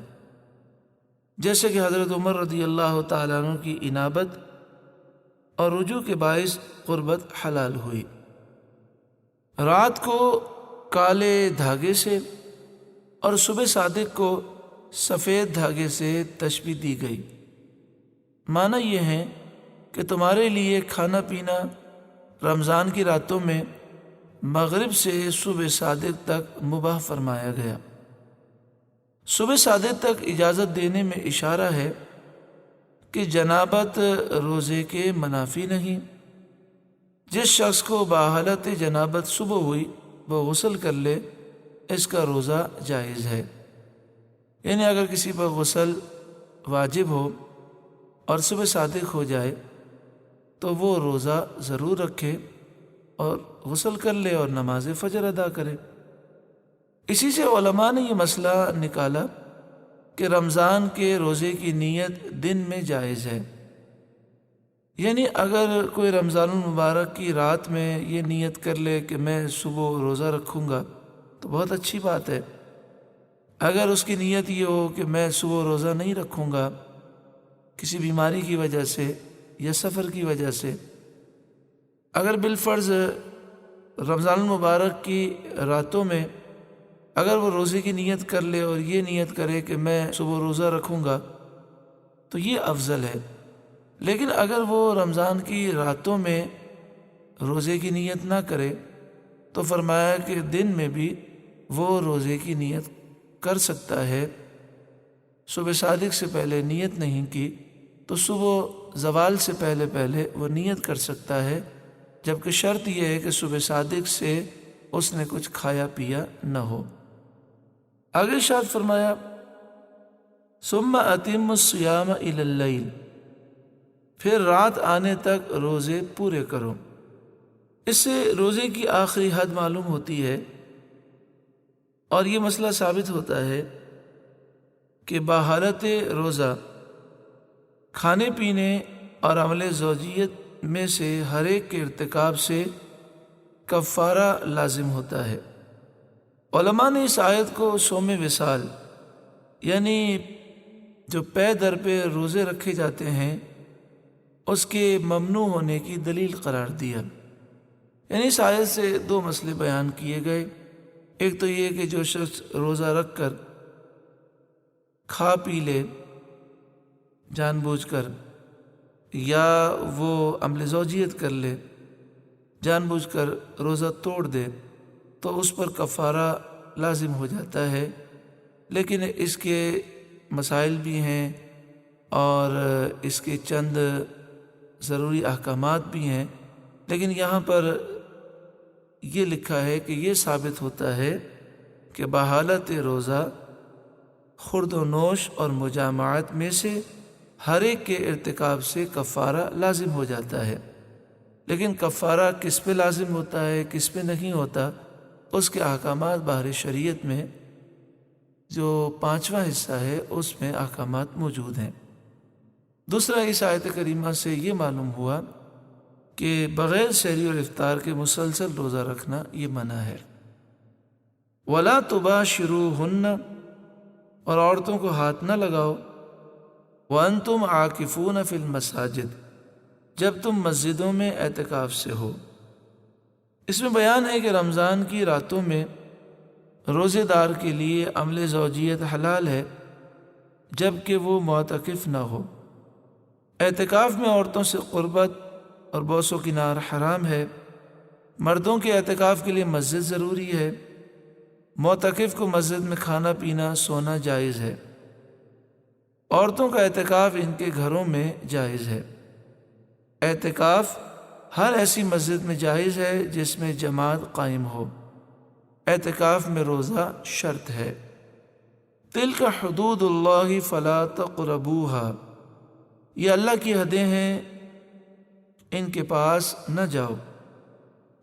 جیسے کہ حضرت عمر رضی اللہ تعالیٰ عنہ کی انابت اور رجوع کے باعث قربت حلال ہوئی۔ رات کو کالے دھاگے سے اور صبح صادق کو سفید دھاگے سے تشبیہ دی گئی۔ معنی یہ ہے کہ تمہارے لیے کھانا پینا رمضان کی راتوں میں مغرب سے صبح صادق تک مباح فرمایا گیا۔ صبح صادق تک اجازت دینے میں اشارہ ہے کہ جنابت روزے کے منافی نہیں۔ جس شخص کو باحالت جنابت صبح ہوئی وہ غسل کر لے، اس کا روزہ جائز ہے۔ یعنی اگر کسی پر غسل واجب ہو اور صبح صادق ہو جائے تو وہ روزہ ضرور رکھے اور غسل کر لے اور نماز فجر ادا کرے۔ اسی سے علماء نے یہ مسئلہ نکالا کہ رمضان کے روزے کی نیت دن میں جائز ہے، یعنی اگر کوئی رمضان المبارک کی رات میں یہ نیت کر لے کہ میں صبح روزہ رکھوں گا تو بہت اچھی بات ہے۔ اگر اس کی نیت یہ ہو کہ میں صبح روزہ نہیں رکھوں گا کسی بیماری کی وجہ سے یا سفر کی وجہ سے، اگر بالفرض رمضان المبارک کی راتوں میں اگر وہ روزے کی نیت کر لے اور یہ نیت کرے کہ میں صبح روزہ رکھوں گا تو یہ افضل ہے۔ لیکن اگر وہ رمضان کی راتوں میں روزے کی نیت نہ کرے تو فرمایا کہ دن میں بھی وہ روزے کی نیت کر سکتا ہے۔ صبح صادق سے پہلے نیت نہیں کی تو صبح زوال سے پہلے پہلے وہ نیت کر سکتا ہے، جبکہ شرط یہ ہے کہ صبح صادق سے اس نے کچھ کھایا پیا نہ ہو۔ آگے ارشاد فرمایا ثم اتم الصیام الی اللیل، پھر رات آنے تک روزے پورے کرو۔ اس سے روزے کی آخری حد معلوم ہوتی ہے، اور یہ مسئلہ ثابت ہوتا ہے کہ بحالت روزہ کھانے پینے اور عمل زوجیت میں سے ہر ایک کے ارتکاب سے کفارہ لازم ہوتا ہے۔ علماء نے اس آیت کو صوم وصال یعنی جو پے در پہ روزے رکھے جاتے ہیں اس کے ممنوع ہونے کی دلیل قرار دیا۔ یعنی اس آیت سے دو مسئلے بیان کیے گئے۔ ایک تو یہ کہ جو شخص روزہ رکھ کر کھا پی لے جان بوجھ کر، یا وہ عمل زوجیت کر لے جان بوجھ کر روزہ توڑ دے، تو اس پر کفارہ لازم ہو جاتا ہے۔ لیکن اس کے مسائل بھی ہیں اور اس کے چند ضروری احکامات بھی ہیں، لیکن یہاں پر یہ لکھا ہے کہ یہ ثابت ہوتا ہے کہ بحالت روزہ خورد و نوش اور مجامعات میں سے ہر ایک کے ارتکاب سے کفارہ لازم ہو جاتا ہے۔ لیکن کفارہ کس پہ لازم ہوتا ہے، کس پہ نہیں ہوتا، اس کے احکامات باہر شریعت میں جو 5واں حصہ ہے اس میں احکامات موجود ہیں۔ دوسرا، اس آیت کریمہ سے یہ معلوم ہوا کہ بغیر سحری اور افطار کے مسلسل روزہ رکھنا یہ منع ہے۔ وَلَا تُبَاشِرُوهُنَّ، اور عورتوں کو ہاتھ نہ لگاؤ، وَأَنْتُمْ عَاكِفُونَ فِي الْمَسَاجِدِ، جب تم مسجدوں میں اعتکاف سے ہو۔ اس میں بیان ہے کہ رمضان کی راتوں میں روزے دار کے لیے عمل زوجیت حلال ہے جب کہ وہ معتکف نہ ہو۔ اعتکاف میں عورتوں سے قربت اور بوس و کنار حرام ہے۔ مردوں کے اعتکاف کے لیے مسجد ضروری ہے۔ معتکف کو مسجد میں کھانا پینا سونا جائز ہے۔ عورتوں کا اعتکاف ان کے گھروں میں جائز ہے۔ اعتکاف ہر ایسی مسجد میں جائز ہے جس میں جماعت قائم ہو۔ اعتکاف میں روزہ شرط ہے۔ تلک حدود اللہ فلا تقربوها، یہ اللہ کی حدیں ہیں، ان کے پاس نہ جاؤ۔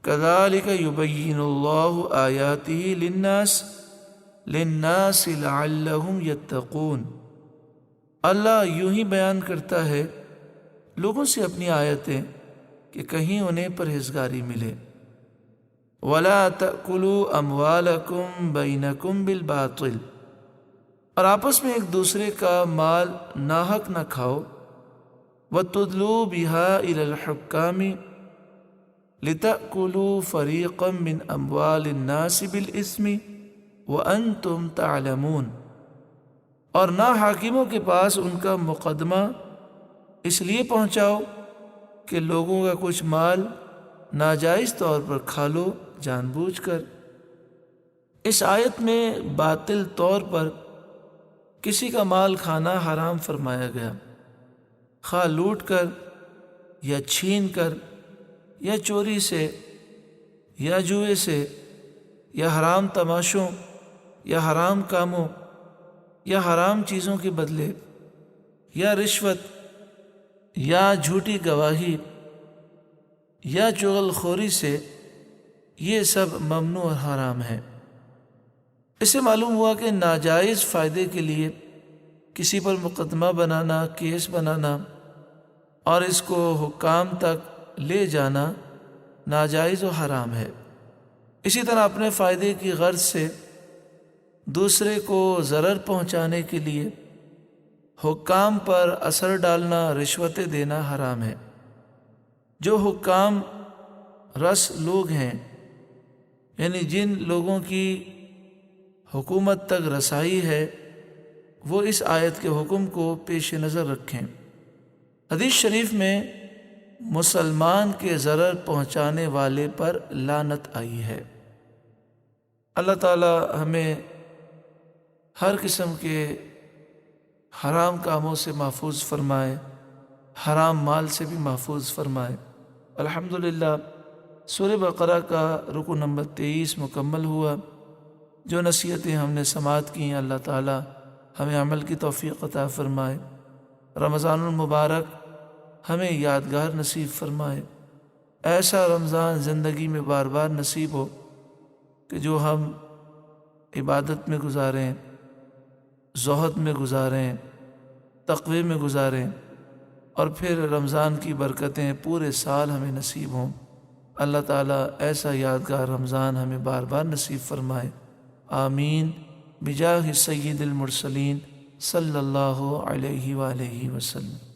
کذالک یبین اللہ آیاتہ للناس لعلہم یتقون، اللہ یوں ہی بیان کرتا ہے لوگوں سے اپنی آیتیں کہ کہیں انہیں پرہیزگاری ملے۔ وَلَا تَأْكُلُوا أَمْوَالَكُمْ بَيْنَكُمْ بِالْبَاطِلِ، اور آپس میں ایک دوسرے کا مال ناحق نہ کھاؤ۔ وَتُدْلُوا بِهَا إِلَى الْحُكَّامِ لِتَأْكُلُوا فَرِيقًا مِّنْ أَمْوَالِ النَّاسِ بِالْإِثْمِ وَأَنْتُمْ تَعْلَمُونَ، اور ناحاکموں کے پاس ان کا مقدمہ اس لیے پہنچاؤ کہ لوگوں کا کچھ مال ناجائز طور پر کھا لو جان بوجھ کر۔ اس آیت میں باطل طور پر کسی کا مال کھانا حرام فرمایا گیا، خواہ لوٹ کر یا چھین کر یا چوری سے یا جوئے سے یا حرام تماشوں یا حرام کاموں یا حرام چیزوں کے بدلے یا رشوت یا جھوٹی گواہی یا چغل خوری سے، یہ سب ممنوع اور حرام ہے۔ اس سے معلوم ہوا کہ ناجائز فائدے کے لیے کسی پر مقدمہ بنانا، کیس بنانا اور اس کو حکام تک لے جانا ناجائز و حرام ہے۔ اسی طرح اپنے فائدے کی غرض سے دوسرے کو ضرر پہنچانے کے لیے حکام پر اثر ڈالنا، رشوتیں دینا حرام ہے۔ جو حکام رس لوگ ہیں، یعنی جن لوگوں کی حکومت تک رسائی ہے، وہ اس آیت کے حکم کو پیش نظر رکھیں۔ حدیث شریف میں مسلمان کے ضرر پہنچانے والے پر لعنت آئی ہے۔ اللہ تعالی ہمیں ہر قسم کے حرام کاموں سے محفوظ فرمائے، حرام مال سے بھی محفوظ فرمائے۔ الحمدللہ سورہ بقرہ کا رکو نمبر 23 مکمل ہوا۔ جو نصیحتیں ہم نے سماعت کی ہیں، اللہ تعالی ہمیں عمل کی توفیق عطا فرمائے۔ رمضان المبارک ہمیں یادگار نصیب فرمائے۔ ایسا رمضان زندگی میں بار بار نصیب ہو کہ جو ہم عبادت میں گزاریں، زہد میں گزاریں، تقوی میں گزاریں، اور پھر رمضان کی برکتیں پورے سال ہمیں نصیب ہوں۔ اللہ تعالیٰ ایسا یادگار رمضان ہمیں بار بار نصیب فرمائے، آمین، بجاہ سید المرسلین صلی اللہ علیہ وآلہ وسلم۔